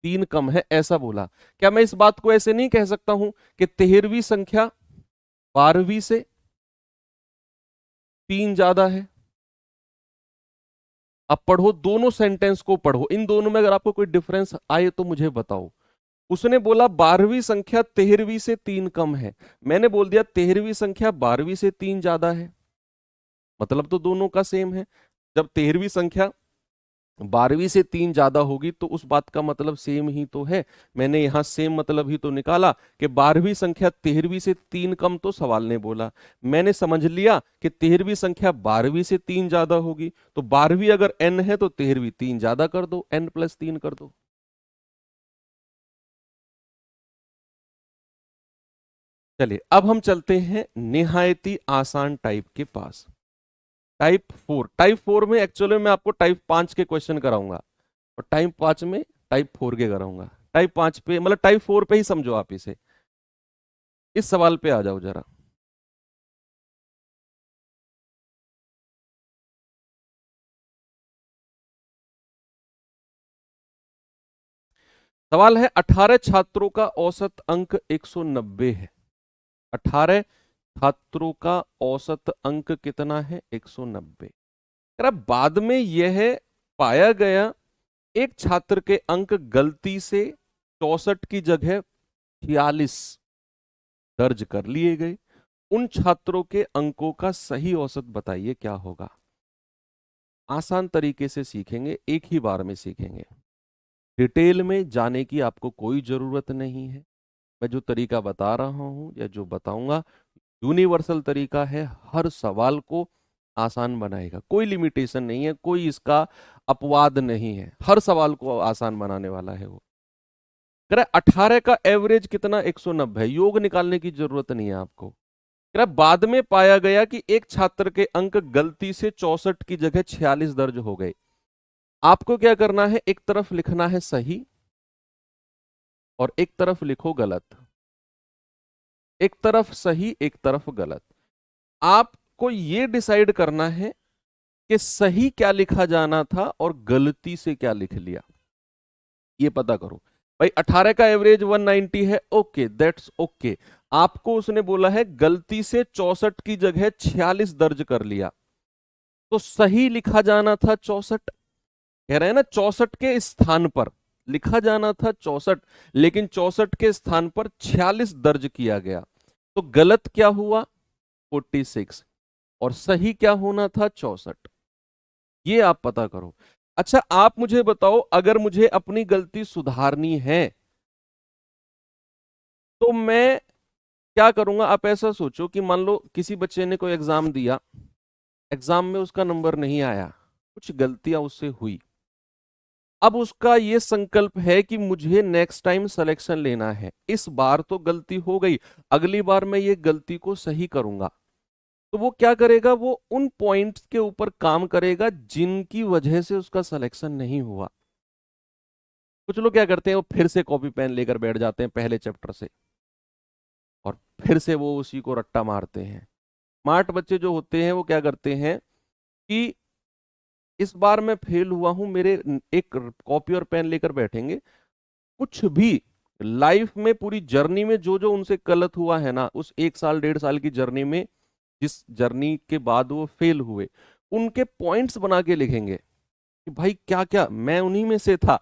3 कम है ऐसा बोला। क्या मैं इस बात को ऐसे नहीं कह सकता हूं कि 13वीं संख्या 12वीं से 3 ज्यादा है? अब पढ़ो, दोनों सेंटेंस को पढ़ो, इन दोनों में अगर आपको कोई डिफरेंस आए तो मुझे बताओ। उसने बोला 12वीं संख्या 13वीं से 3 कम है, मैंने बोल दिया 13वीं संख्या 12वीं से 3 ज्यादा है, मतलब तो दोनों का सेम है। जब 13वीं संख्या 12वीं से 3 ज्यादा होगी तो उस बात का मतलब सेम ही तो है। मैंने यहां सेम मतलब ही तो निकाला कि 12वीं संख्या 13वीं से 3 कम, तो सवाल ने बोला। मैंने समझ लिया कि 13वीं संख्या 12वीं से 3 ज्यादा होगी, तो 12वीं अगर n है तो 13वीं 3 ज्यादा कर दो, n+3 कर दो। चलिए अब हम चलते हैं निहायती आसान टाइप के पास। टाइप 4 में एक्चुअली मैं आपको टाइप 5 के क्वेश्चन कराऊंगा और टाइप 5 में टाइप 4 के कराऊंगा। टाइप 5 पे मतलब टाइप 4 पे ही समझो आप इसे। इस सवाल पे आ जाओ जरा। सवाल है 18 छात्रों का औसत अंक 190 है। 18 छात्रों का औसत अंक कितना है? 190। बाद में यह पाया गया एक छात्र के अंक गलती से 64 की जगह 46 दर्ज कर लिए गए। उन छात्रों के अंकों का सही औसत बताइए क्या होगा। आसान तरीके से सीखेंगे, एक ही बार में सीखेंगे, डिटेल में जाने की आपको कोई जरूरत नहीं है। मैं जो तरीका बता रहा हूं या जो बताऊंगा यूनिवर्सल तरीका है, हर सवाल को आसान बनाएगा, कोई लिमिटेशन नहीं है, कोई इसका अपवाद नहीं है, हर सवाल को आसान बनाने वाला है वो। कह रहा 18 का एवरेज कितना? 190 है, योग निकालने की जरूरत नहीं है आपको। कह रहा बाद में पाया गया कि एक छात्र के अंक गलती से 64 की जगह 46 दर्ज हो गए। आपको क्या करना है? एक तरफ लिखना है सही और एक तरफ लिखो गलत। एक तरफ सही, एक तरफ गलत। आपको यह डिसाइड करना है कि सही क्या लिखा जाना था और गलती से क्या लिख लिया, ये पता करो। भाई 18 का एवरेज 190 है, ओके दैट्स ओके। आपको उसने बोला है गलती से 64 की जगह 46 दर्ज कर लिया, तो सही लिखा जाना था 64। कह रहे हैं ना 64 के स्थान पर लिखा जाना था 64, लेकिन 64 के स्थान पर 46 दर्ज किया गया, तो गलत क्या हुआ? 46। और सही क्या होना था? 64। ये आप पता करो। अच्छा आप मुझे बताओ, अगर मुझे अपनी गलती सुधारनी है तो मैं क्या करूंगा? आप ऐसा सोचो कि मान लो किसी बच्चे ने कोई एग्जाम दिया, एग्जाम में उसका नंबर नहीं आया, कुछ गलतियां उससे हुई। अब उसका ये संकल्प है कि मुझे नेक्स्ट टाइम सिलेक्शन लेना है, इस बार तो गलती हो गई, अगली बार मैं ये गलती को सही करूंगा। तो वो क्या करेगा? वो उन पॉइंट्स के ऊपर काम करेगा जिनकी वजह से उसका सिलेक्शन नहीं हुआ। कुछ लोग क्या करते हैं, वो फिर से कॉपी पेन लेकर बैठ जाते हैं पहले चैप्टर से और फिर से वो उसी को रट्टा मारते हैं। स्मार्ट बच्चे जो होते हैं वो क्या करते हैं कि इस बार मैं फेल हुआ हूं, मेरे एक कॉपी और पेन लेकर बैठेंगे, कुछ भी लाइफ में पूरी जर्नी में जो जो उनसे गलत हुआ है ना, उस 1 साल 1.5 साल की जर्नी में, जिस जर्नी के बाद वो फेल हुए, उनके पॉइंट्स बना के लिखेंगे कि भाई क्या क्या मैं उन्हीं में से था।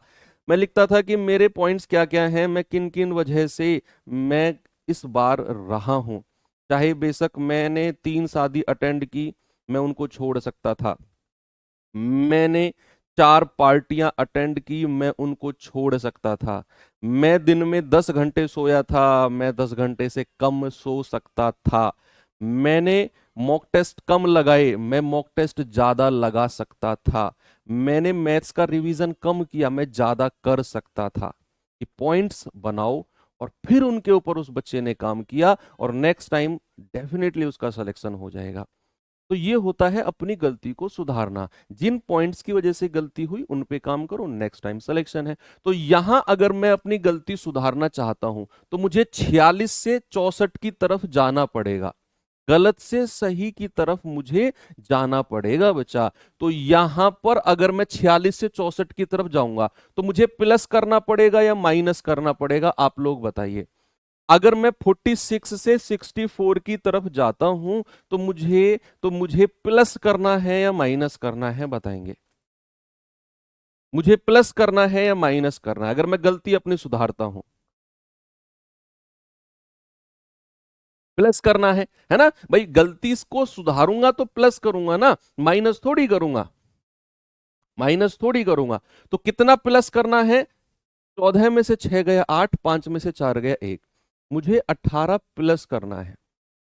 मैं लिखता था कि मेरे पॉइंट्स क्या क्या हैं, मैं किन किन वजह से मैं इस बार रहा हूं। चाहे बेशक मैंने 3 शादी अटेंड की, मैं उनको छोड़ सकता था। मैंने 4 पार्टियां अटेंड की, मैं उनको छोड़ सकता था। मैं दिन में 10 घंटे सोया था, मैं 10 घंटे से कम सो सकता था। मैंने मॉक टेस्ट कम लगाए, मैं मॉक टेस्ट ज्यादा लगा सकता था। मैंने मैथ्स का रिवीजन कम किया, मैं ज्यादा कर सकता था। कि पॉइंट्स बनाओ और फिर उनके ऊपर उस बच्चे ने काम किया और नेक्स्ट टाइम डेफिनेटली उसका सिलेक्शन हो जाएगा। तो ये होता है अपनी गलती को सुधारना। जिन पॉइंट्स की वजह से गलती हुई उन पे काम करो, नेक्स्ट टाइम सिलेक्शन है। तो यहां अगर मैं अपनी गलती सुधारना चाहता हूं तो मुझे 46 से 64 की तरफ जाना पड़ेगा, गलत से सही की तरफ मुझे जाना पड़ेगा बच्चा। तो यहां पर अगर मैं 46 से 64 की तरफ जाऊंगा तो मुझे प्लस करना पड़ेगा या माइनस करना पड़ेगा, आप लोग बताइए। अगर मैं 46 से 64 की तरफ जाता हूं तो मुझे प्लस करना है या माइनस करना है, बताएंगे। मुझे प्लस करना है या माइनस करना है अगर मैं गलती अपनी सुधारता हूं? प्लस करना है ना भाई। गलती को सुधारूंगा तो प्लस करूंगा ना, माइनस थोड़ी करूंगा, माइनस थोड़ी करूंगा। तो कितना प्लस करना है? 14 में से 6 गया 8, 5 में से 4 गया 1, मुझे 18 प्लस करना है।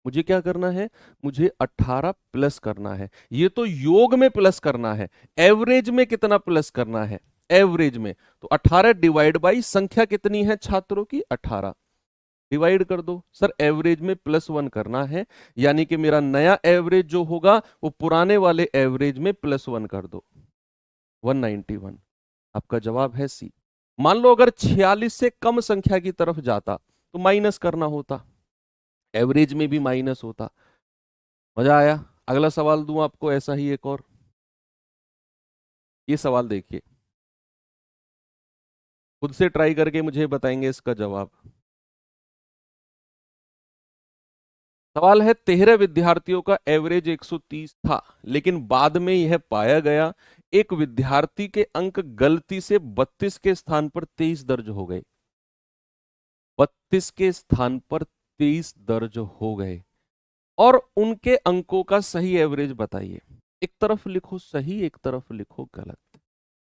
मुझे क्या करना है? मुझे 18 प्लस करना है। ये तो योग में प्लस करना है, एवरेज में कितना प्लस करना है? एवरेज में तो 18 डिवाइड बाई संख्या कितनी है छात्रों की? 18 डिवाइड कर दो। सर एवरेज में +1 करना है, यानी कि मेरा नया एवरेज जो होगा वो पुराने वाले एवरेज में +1 कर दो, 191। आपका जवाब है सी। मान लो अगर 46 से कम संख्या की तरफ जाता तो माइनस करना होता, एवरेज में भी माइनस होता। मजा आया? अगला सवाल दूं आपको ऐसा ही एक और। ये सवाल देखिए, खुद से ट्राई करके मुझे बताएंगे इसका जवाब। सवाल है 13 विद्यार्थियों का एवरेज 130 था, लेकिन बाद में यह पाया गया एक विद्यार्थी के अंक गलती से 32 के स्थान पर 23 दर्ज हो गए। 32 के स्थान पर 23 दर्ज हो गए और उनके अंकों का सही एवरेज बताइए। एक तरफ लिखो सही, एक तरफ लिखो गलत।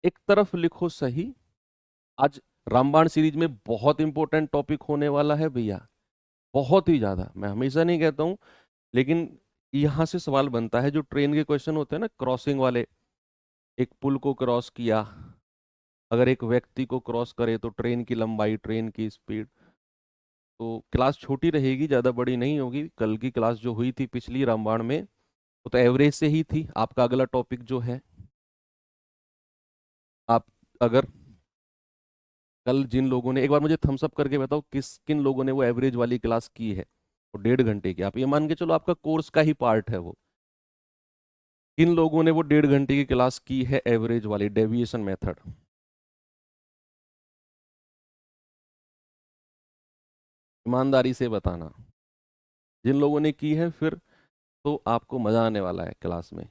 एक तरफ लिखो सही। आज रामबाण सीरीज में बहुत इंपॉर्टेंट टॉपिक होने वाला है भैया, बहुत ही ज्यादा। मैं हमेशा नहीं कहता हूं, लेकिन यहां से सवाल बनता है। जो ट्रेन के क्वेश्चन होते हैं ना, क्रॉसिंग वाले, एक पुल को क्रॉस किया, अगर एक व्यक्ति को क्रॉस करे तो ट्रेन की लंबाई, ट्रेन की स्पीड। तो क्लास छोटी रहेगी, ज्यादा बड़ी नहीं होगी। कल की क्लास जो हुई थी पिछली रामबाण में वो तो एवरेज से ही थी। आपका अगला टॉपिक जो है, आप अगर कल जिन लोगों ने, एक बार मुझे थम्स अप करके बताओ किस किन लोगों ने वो एवरेज वाली क्लास की है, वो 1.5 घंटे की। आप ये मान के चलो आपका कोर्स का ही पार्ट है वो। किन लोगों ने वो 1.5 घंटे की क्लास की है एवरेज वाली, डेविएशन मेथड? ईमानदारी से बताना। जिन लोगों ने की है फिर तो आपको मजा आने वाला है क्लास में।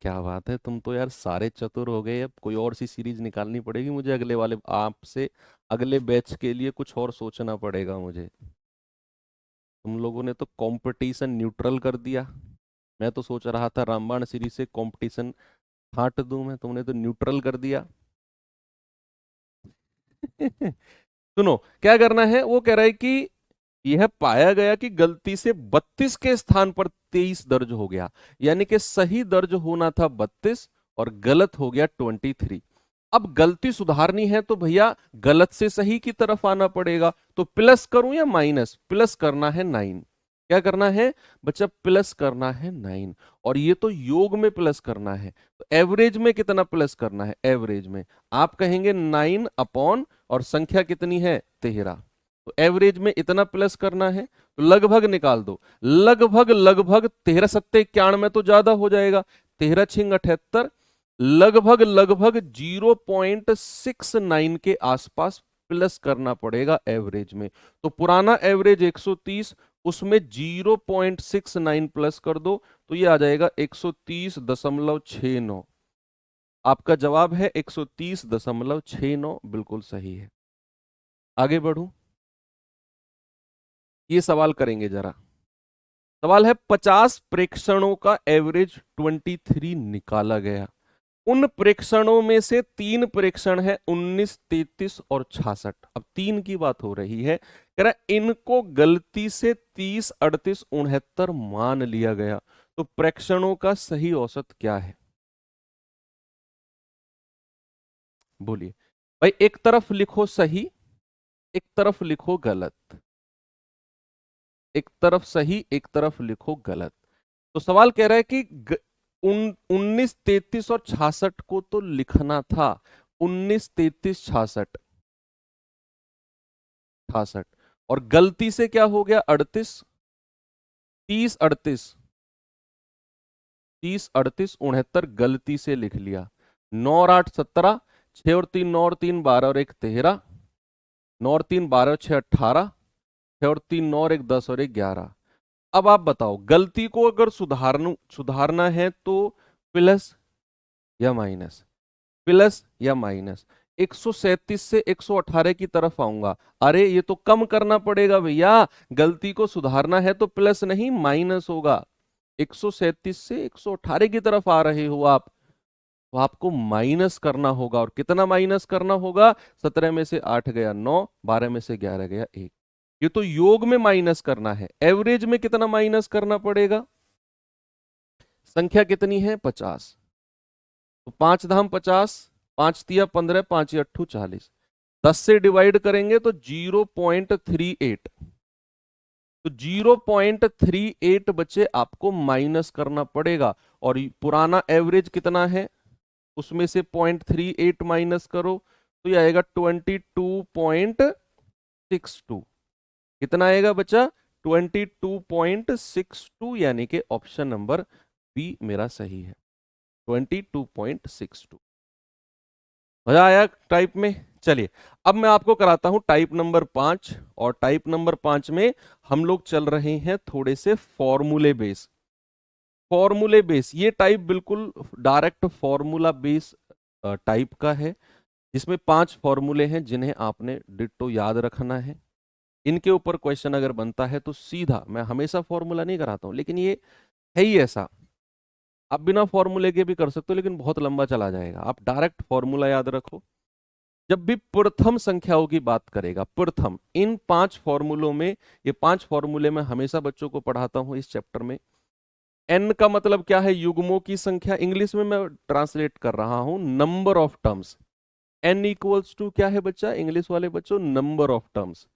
क्या बात है, तुम तो यार सारे चतुर हो गए। अब कोई और सी सीरीज निकालनी पड़ेगी मुझे अगले वाले आपसे, अगले बैच के लिए कुछ और सोचना पड़ेगा मुझे। तुम लोगों ने तो कंपटीशन न्यूट्रल कर दिया। मैं तो सोच रहा था रामबाण सीरीज से कंपटीशन छांट दूं मैं, तुमने तो न्यूट्रल कर दिया। सुनो क्या करना है, वो कह रहा है कि यह पाया गया कि गलती से 32 के स्थान पर 23 दर्ज हो गया, यानी कि सही दर्ज होना था 32 और गलत हो गया 23। अब गलती सुधारनी है तो भैया गलत से सही की तरफ आना पड़ेगा। तो प्लस करूं या माइनस? प्लस करना है 9। क्या करना है बच्चा? प्लस करना है 9। और ये तो योग में प्लस करना है, तो एवरेज में कितना प्लस करना है? एवरेज में आप कहेंगे 9 अपॉन, और संख्या कितनी है? 13। तो एवरेज में इतना प्लस करना है, तो लगभग निकाल दो। लगभग लगभग 13 सत्ते 91 तो ज्यादा हो जाएगा, 13 छिंग 78, लगभग लगभग 0.69 के आसपास प्लस करना पड़ेगा एवरेज में। तो पुराना एवरेज 130, उसमें 0.69 प्लस कर दो तो ये आ जाएगा 130.69। आपका जवाब है 130.69, बिल्कुल सही है। आगे बढ़ूं, ये सवाल करेंगे जरा। सवाल है 50 प्रेक्षणों का एवरेज 23 निकाला गया। उन प्रेक्षणों में से 3 प्रेक्षण है 19, 33 और 66। अब 3 की बात हो रही है, कह रहा है इनको गलती से 30, 38, 69 मान लिया गया। तो प्रेक्षणों का सही औसत क्या है? बोलिए भाई। एक तरफ लिखो सही, एक तरफ लिखो गलत, एक तरफ सही, एक तरफ लिखो गलत। तो सवाल कह रहा है कि 19, 33 और 66 को तो लिखना था, 19, 33, 66, 68, और गलती से क्या हो गया 38, 30, 38, 30, 38, 69 गलती से लिख लिया। 9 और 8 17, 6 और 3 9 और 3 12 और 1 13, 9 और 3 12 और 6 18, 6 और 3 9 और 1 10 और 1 11। अब आप बताओ गलती को अगर सुधारना है तो प्लस या माइनस, प्लस या माइनस। 137 से 118 की तरफ आऊंगा, अरे ये तो कम करना पड़ेगा भैया, गलती को सुधारना है तो प्लस नहीं माइनस होगा। 137 से 118 की तरफ आ रहे हो आप, तो आपको माइनस करना होगा, और कितना माइनस करना होगा? 17 में से 8 गया 9, 12 में से 11 गया 1। ये तो योग में माइनस करना है, एवरेज में कितना माइनस करना पड़ेगा? संख्या कितनी है? 50। तो 5 धाम 50, 5 तिया 15, 5 अट्ठू 40, 10 से डिवाइड करेंगे तो 0.38, तो 0.38 बच्चे आपको माइनस करना पड़ेगा। और पुराना एवरेज कितना है, उसमें से 0.38 माइनस करो तो ये आएगा 22.62। कितना आएगा बच्चा? 22.62, यानी कि ऑप्शन नंबर बी मेरा सही है, 22.62। मजा आया टाइप में? चलिए अब मैं आपको कराता हूं टाइप नंबर 5, और टाइप नंबर 5 में हम लोग चल रहे हैं थोड़े से फॉर्मूले बेस। फॉर्मूले बेस ये टाइप बिल्कुल डायरेक्ट फॉर्मूला बेस टाइप का है, जिसमें 5 फॉर्मूले हैं जिन्हें आपने डिट्टो याद रखना है। इनके ऊपर क्वेश्चन अगर बनता है तो सीधा, मैं हमेशा फॉर्मूला नहीं कराता हूं लेकिन ये है ही ऐसा, आप बिना फॉर्मूले के भी कर सकते हो लेकिन बहुत लंबा चला जाएगा, आप डायरेक्ट फॉर्मूला याद रखो। जब भी प्रथम संख्याओं की बात करेगा, प्रथम, इन 5 फॉर्मूलों में, ये 5 फॉर्मूले मैं हमेशा बच्चों को पढ़ाता हूं इस चैप्टर में। एन का मतलब क्या है? युग्मों की संख्या, इंग्लिश में मैं ट्रांसलेट कर रहा हूं, number of terms. N equals to क्या है बच्चा, इंग्लिश वाले बच्चों? Number of terms.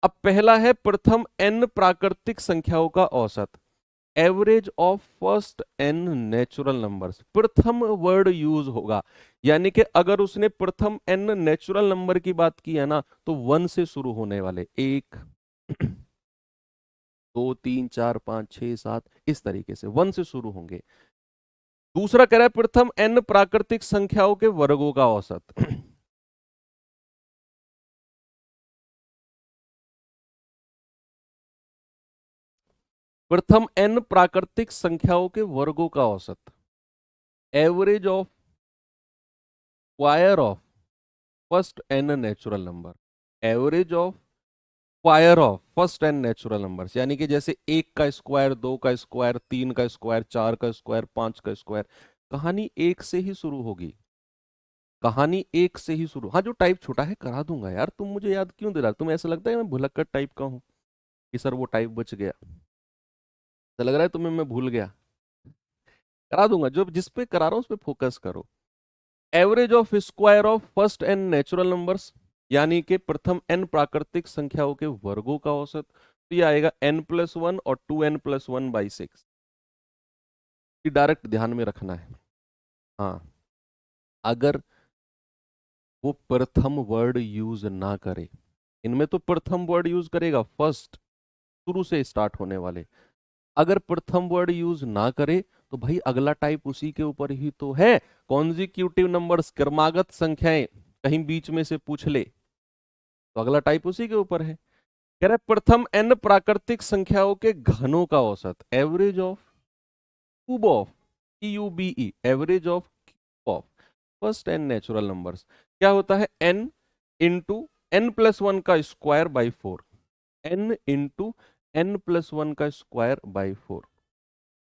अब पहला है प्रथम एन प्राकृतिक संख्याओं का औसत, average of first n natural numbers. प्रथम वर्ड यूज होगा, यानी कि अगर उसने प्रथम एन नेचुरल नंबर की बात की है ना, तो 1 से शुरू होने वाले, 1 2 3 4 5 6 7, इस तरीके से 1 से शुरू होंगे। दूसरा कह रहा है प्रथम एन प्राकृतिक संख्याओं के वर्गों का औसत। प्रथम एन प्राकृतिक संख्याओं के वर्गों का औसत, average of square of first n natural number, average of square of first n natural numbers, यानी कि जैसे 1 का स्क्वायर, 2 का स्क्वायर, 3 का स्क्वायर, 4 का स्क्वायर, 5 का स्क्वायर। कहानी 1 से ही शुरू होगी, कहानी 1 से ही शुरू। हाँ, जो टाइप छोटा है करा दूंगा यार, तुम मुझे याद क्यों दिला, तुम्हें ऐसा लगता है मैं भुलक्कड़ टाइप का हूँ कि सर वो टाइप बच गया, ऐसा लग रहा है तुम्हें मैं भूल गया? करा दूंगा, जो जिस पे करा रहा हूं उस पे फोकस करो। Average of square of first n natural numbers, यानी कि प्रथम एन प्राकृतिक संख्याओं के वर्गों का औसत, तो ये आएगा n+1 और 2n+1/6। ये डायरेक्ट ध्यान में रखना है। हाँ, अगर वो प्रथम वर्ड यूज ना करे, इनमें तो प्रथम वर्ड यूज करेगा, फर्स्ट, शुरू से स्टार्ट होने वाले। अगर प्रथम वर्ड यूज ना करे तो भाई अगला टाइप उसी के ऊपर ही तो है, कॉन्जिक्यूटिव नंबर्स, क्रमागत संख्याएं, कहीं बीच में से पूछ ले तो अगला टाइप उसी के ऊपर है। कह रहे प्रथम एन प्राकृतिक संख्याओं के घनों का औसत, average of cube of, CUBE, average of cube of first n natural numbers. क्या होता है? n इंटू n+1 का square by 4, n into n+1 का स्क्वायर बाई 4।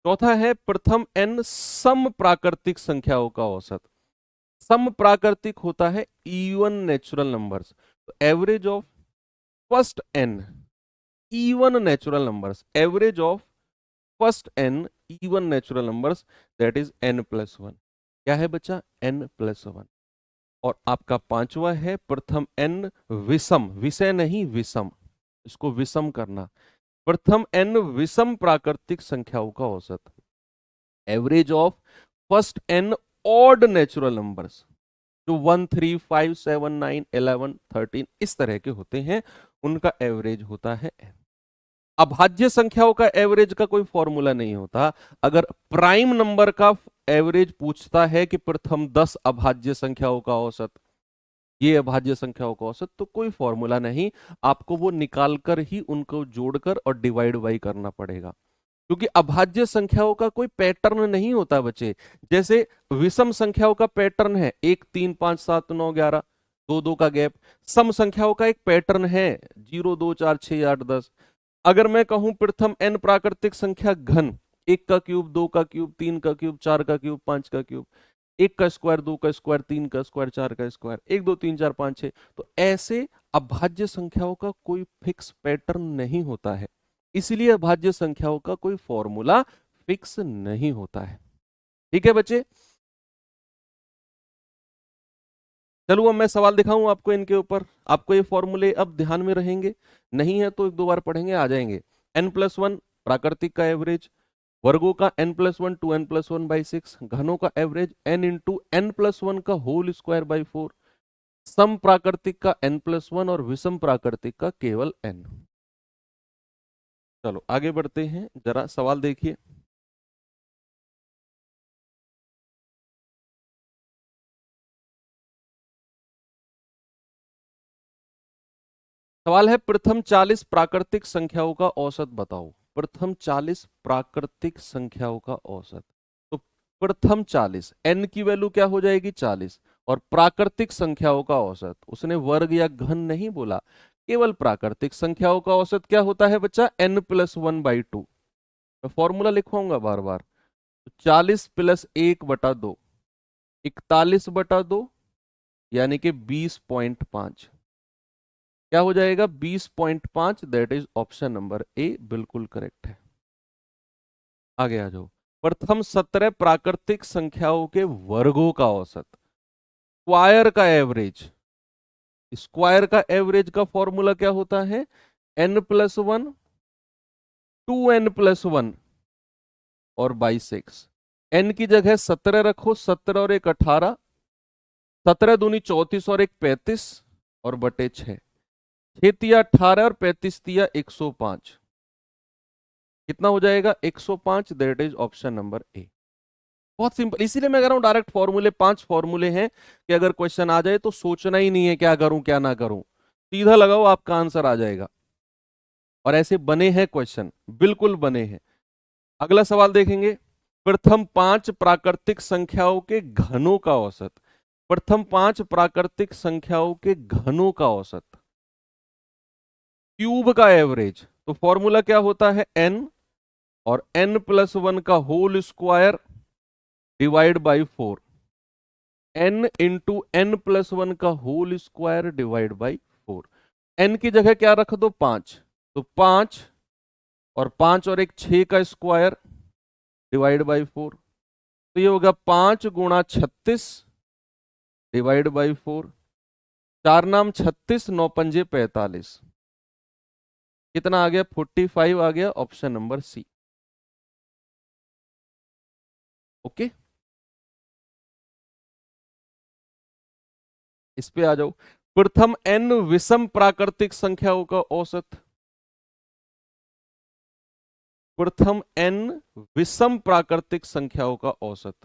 चौथा है प्रथम n सम प्राकृतिक संख्याओं का औसत, सम प्राकृतिक होता है इवन नेचुरल नंबर्स, तो average of first n even natural numbers, average of first n even natural numbers, that is n+1। क्या है बच्चा? n+1। और आपका पांचवा है प्रथम n विषम, विषय नहीं विषम, इसको विषम करना, प्रथम n विषम प्राकृतिक संख्याओं का औसत, average of first n odd natural numbers, जो 1 3 5 7 9 11 13 इस तरह के होते हैं, उनका एवरेज होता है n। अभाज्य संख्याओं का एवरेज का कोई फॉर्मूला नहीं होता। अगर प्राइम नंबर का एवरेज पूछता है कि प्रथम 10 अभाज्य संख्याओं का औसत, ये अभाज्य संख्याओं का औसत, तो कोई फॉर्मूला नहीं, आपको वो निकालकर ही उनको जोड़कर और डिवाइड बाई करना पड़ेगा, क्योंकि अभाज्य संख्याओं का कोई पैटर्न नहीं होता बच्चे। जैसे विषम संख्याओं का पैटर्न है 1 3 5 7 9 11, 2 2 का गैप। सम संख्याओं का एक पैटर्न है 0 2 4 6 8 10। अगर मैं कहूं प्रथम n प्राकृतिक संख्या घन, 1 का क्यूब, 2 का क्यूब, 3 का क्यूब, 4 का क्यूब, 5 का क्यूब, 1 का स्क्वायर, 2 का स्क्वायर, 3 का स्क्वायर, 4 का स्क्वायर, 1 2 3 4 5 6, तो ऐसे अभाज्य संख्याओं का कोई फिक्स पैटर्न नहीं होता है, इसलिए अभाज्य संख्याओं का कोई फॉर्मूला फिक्स नहीं होता है। ठीक है बच्चे, चलो अब मैं सवाल दिखाऊं आपको इनके ऊपर, आपको ये फॉर्मूले अब ध्यान में रहेंगे, नहीं है तो एक दो बार पढ़ेंगे आ जाएंगे। n+1 प्राकृतिक का एवरेज, वर्गों का n+1 2n+1/6, घनों का एवरेज n इंटू n+1 का होल स्क्वायर बाई 4, सम प्राकृतिक का n+1 और विषम प्राकृतिक का केवल n। चलो आगे बढ़ते हैं, जरा सवाल देखिए। सवाल है प्रथम 40 प्राकृतिक संख्याओं का औसत बताओ। प्रथम 40 प्राकृतिक संख्याओं का औसत, तो प्रथम 40 n की वैल्यू क्या हो जाएगी 40, और प्राकृतिक संख्याओं का औसत, उसने वर्ग या घन नहीं बोला, केवल प्राकृतिक संख्याओं का औसत क्या होता है बच्चा n+1/2। मैं फॉर्मूला लिखवाऊंगा बार बार, 40 + 1/2, 41/2, यानी कि 20.5, क्या हो जाएगा 20.5, that is option number A बिल्कुल करेक्ट है। आगे आ जाओ, प्रथम 17 प्राकृतिक संख्याओं के वर्गों का औसत, स्क्वायर का एवरेज, स्क्वायर का एवरेज का फॉर्मूला क्या होता है n+1 2n+1 और बाई 6। n की जगह 17 रखो, 17 और 1 18, 17 दूनी 34 और 1 35 और बटे 6, 6 तिया 18 और 35 तिया 105, कितना हो जाएगा 105, that is option number A. बहुत सिंपल, इसीलिए मैं कह रहा हूं डायरेक्ट फॉर्मूले, 5 फॉर्मूले हैं कि अगर क्वेश्चन आ जाए तो सोचना ही नहीं है क्या करूं क्या ना करूं, सीधा लगाओ आपका आंसर आ जाएगा। और ऐसे बने हैं क्वेश्चन, बिल्कुल बने हैं। अगला सवाल देखेंगे, प्रथम 5 प्राकृतिक संख्याओं के घनों का औसत, प्रथम 5 प्राकृतिक संख्याओं के घनों का औसत, क्यूब का एवरेज, तो फॉर्मूला क्या होता है n और n+1 का whole square divide by 4, n into n+1 का whole square divide by 4। n की जगह क्या रख दो 5, तो 5 और 5 और 1 6 का स्क्वायर डिवाइड बाई 4, तो ये होगा 5 गुणा 36 डिवाइड बाई 4, 4 नाम 36, 9 पंजे 45, कितना आ गया 45 आ गया, ऑप्शन नंबर सी। ओके, इस पे आ जाओ, प्रथम n विषम प्राकृतिक संख्याओं का औसत, प्रथम n विषम प्राकृतिक संख्याओं का औसत,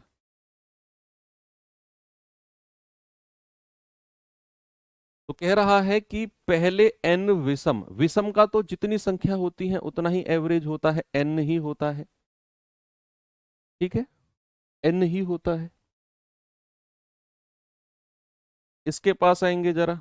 तो कह रहा है कि पहले n विषम, विषम का तो जितनी संख्या होती है उतना ही एवरेज होता है, n ही होता है, ठीक है, n ही होता है। इसके पास आएंगे जरा,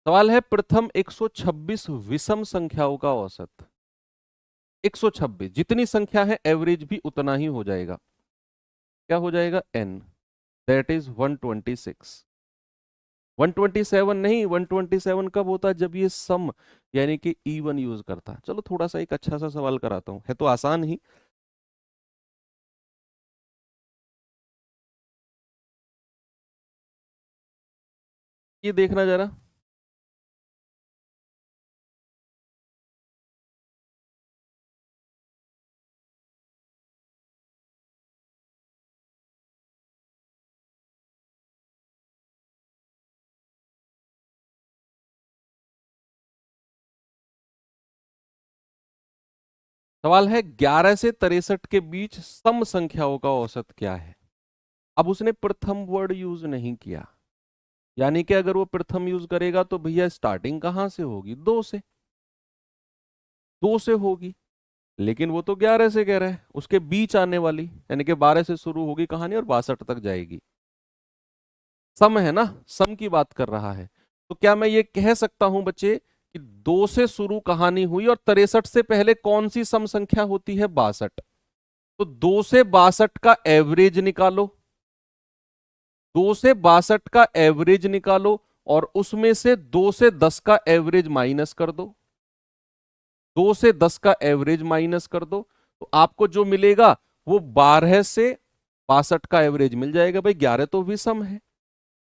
सवाल है प्रथम 126 विषम संख्याओं का औसत, 126 जितनी संख्या है एवरेज भी उतना ही हो जाएगा, क्या हो जाएगा n, दैट इज 126। 127 नहीं, 127 कब होता है? जब ये सम यानी कि इवन यूज करता है। चलो थोड़ा सा एक अच्छा सा सवाल कराता हूँ, है तो आसान ही। ये देखना जरा, सवाल है 11 से 63 के बीच सम संख्याओं का औसत क्या है। अब उसने प्रथम वर्ड यूज नहीं किया, यानी कि अगर वो प्रथम यूज करेगा तो भैया स्टार्टिंग कहां से होगी? 2 से, 2 से होगी। लेकिन वो तो 11 से कह रहा है, उसके बीच आने वाली यानी कि 12 से शुरू होगी कहानी और 62 तक जाएगी। सम है ना, सम की बात कर रहा है। तो क्या मैं ये कह सकता हूं बच्चे कि 2 से शुरू कहानी हुई और 63 से पहले कौन सी सम संख्या होती है? 62। तो 2 से 62 का एवरेज निकालो, 2 से 62 का एवरेज निकालो और उसमें से 2 से 10 का एवरेज माइनस कर दो, 2 से 10 का एवरेज माइनस कर दो, तो आपको जो मिलेगा वो 12 से 62 का एवरेज मिल जाएगा। भाई 11 तो भी सम है।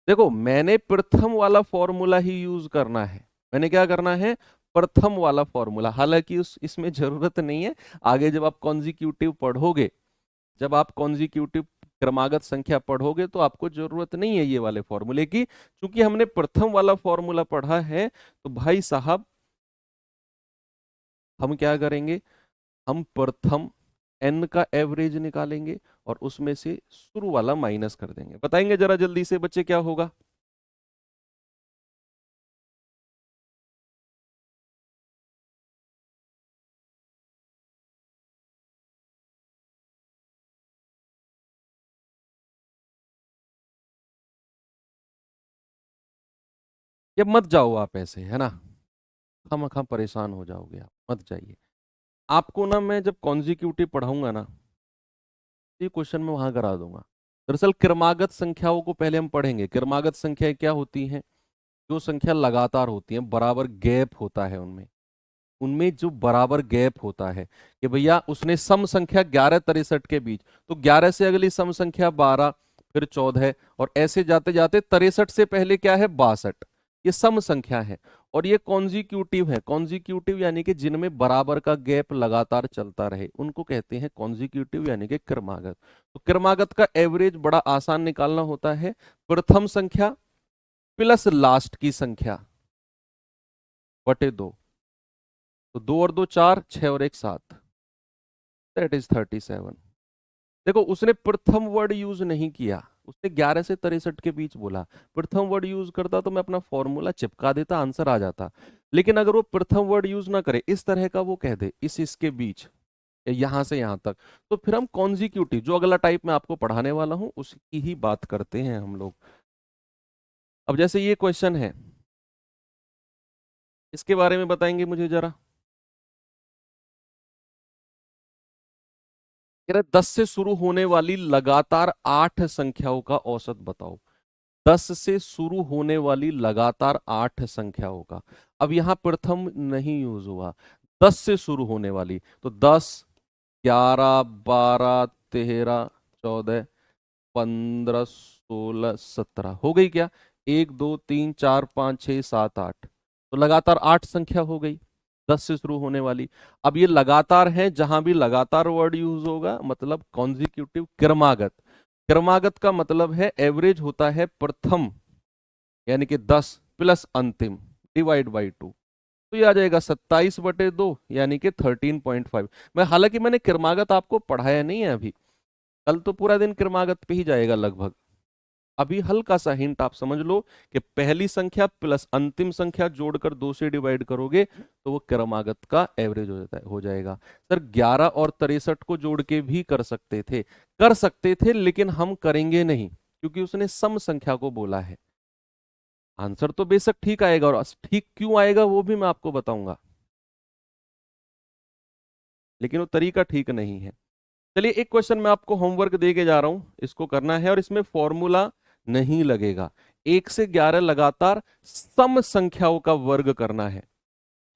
देखो मैंने प्रथम वाला फॉर्मूला ही यूज करना है। मैंने क्या करना है? प्रथम वाला फॉर्मूला। हालांकि उस इसमें जरूरत नहीं है, आगे जब आप कॉन्जिक्यूटिव पढ़ोगे, जब आप कॉन्जिक्यूटिव क्रमागत संख्या पढ़ोगे तो आपको जरूरत नहीं है ये वाले फॉर्मूले की। क्योंकि हमने प्रथम वाला फॉर्मूला पढ़ा है तो भाई साहब हम क्या करेंगे? हम प्रथम एन का एवरेज निकालेंगे और उसमें से शुरू वाला माइनस कर देंगे। बताएंगे जरा जल्दी से बच्चे क्या होगा? ये मत जाओ आप ऐसे, है ना, खामखा परेशान हो जाओगे आप, मत जाइए। आपको ना मैं जब कॉन्जिक्यूटिव पढ़ाऊंगा ना, ये क्वेश्चन मैं वहां करा दूंगा। दरअसल क्रमागत संख्याओं को पहले हम पढ़ेंगे। क्रमागत संख्याएं क्या होती हैं? जो संख्या लगातार होती है, बराबर गैप होता है उनमें, उनमें जो बराबर गैप होता है कि भैया उसने सम संख्या 11 63 के बीच, तो 11 से अगली सम संख्या 12, फिर 14 और ऐसे जाते जाते 63 से पहले क्या है? 62। ये सम संख्या है। और ये कॉन्जिक्यूटिव है। कॉन्जिक्यूटिव यानी कि जिनमें बराबर का गैप लगातार चलता रहे उनको कहते हैं कॉन्जिक्यूटिव यानी कि क्रमागत। तो क्रमागत का एवरेज बड़ा आसान निकालना होता है। प्रथम संख्या प्लस लास्ट की संख्या बटे 2। तो 2 और 2 4, 6 और 1 7, दैट इज 37। देखो उसने प्रथम वर्ड यूज नहीं किया, उसने 11 से 63 के बीच बोला। प्रथम वर्ड यूज करता तो मैं अपना फॉर्मूला चिपका देता, आंसर आ जाता। लेकिन अगर वो प्रथम वर्ड यूज ना करे, इस तरह का वो कह दे इस इसके बीच, यहां से यहां तक, तो फिर हम कॉन्जिक्यूटिव जो अगला टाइप मैं आपको पढ़ाने वाला हूं उसकी ही बात करते हैं हम लोग। अब जैसे ये क्वेश्चन है, इसके बारे में बताएंगे मुझे जरा। कह रहा 10 से शुरू होने वाली लगातार 8 संख्याओं का औसत बताओ। 10 से शुरू होने वाली लगातार 8 संख्याओं का। अब यहां प्रथम नहीं यूज हुआ, 10 से शुरू होने वाली, तो 10 11 12 13 14 15 16 17 हो गई क्या? 1 2 3 4 5 6 7 8, तो लगातार 8 संख्या हो गई 10 से शुरू होने वाली। अब ये लगातार है, जहां भी लगातार वर्ड यूज होगा मतलब कॉन्जिक्यूटिव क्रमागत। क्रमागत का मतलब है एवरेज होता है प्रथम यानी कि 10 प्लस अंतिम डिवाइड बाई 2। तो ये आ जाएगा 27/2 यानी कि 13.5। मैं हालांकि मैंने क्रमागत आपको पढ़ाया नहीं है अभी, कल तो पूरा दिन क्रमागत पे ही जाएगा लगभग। अभी हल्का सा हिंट आप समझ लो कि पहली संख्या प्लस अंतिम संख्या जोड़कर 2 से डिवाइड करोगे तो वो क्रमागत का एवरेज हो जाता है, हो जाएगा। सर 11 और 63 को जोड़ के भी कर सकते थे, कर सकते थे, लेकिन हम करेंगे नहीं क्योंकि उसने सम संख्या को बोला है। आंसर तो बेशक ठीक आएगा, और ठीक क्यों आएगा वो भी मैं आपको बताऊंगा, लेकिन वो तरीका ठीक नहीं है। चलिए एक क्वेश्चन मैं आपको होमवर्क दे के जा रहा हूं, इसको करना है और इसमें फॉर्मूला नहीं लगेगा। 1 से 11 लगातार सम संख्याओं का वर्ग करना है।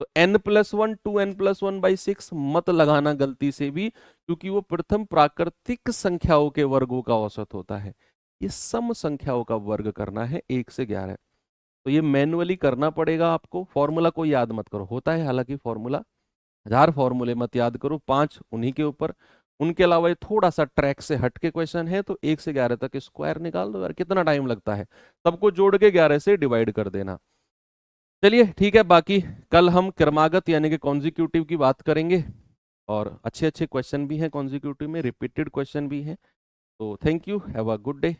तो n+1 2n+1/6 मत लगाना गलती से भी, क्योंकि वो प्रथम प्राकृतिक संख्याओं के वर्गों का औसत होता है। ये सम संख्याओं का वर्ग करना है 1 से 11। तो ये मैन्युअली करना पड़ेगा आपको, फॉर्मूला को याद मत करो, होता है हालांकि फॉर्मूला, 1000 फॉर्मूले मत याद करो, 5 उन्हीं के ऊपर। उनके अलावा ये थोड़ा सा ट्रैक से हट के क्वेश्चन है, तो 1 से 11 तक स्क्वायर निकाल दो यार, कितना टाइम लगता है, सबको जोड़ के 11 से डिवाइड कर देना। चलिए ठीक है, बाकी कल हम क्रमागत यानी कि कॉन्जिक्यूटिव की बात करेंगे, और अच्छे अच्छे क्वेश्चन भी हैं कॉन्जिक्यूटिव में, रिपीटेड क्वेश्चन भी हैं। तो thank you, have a good day.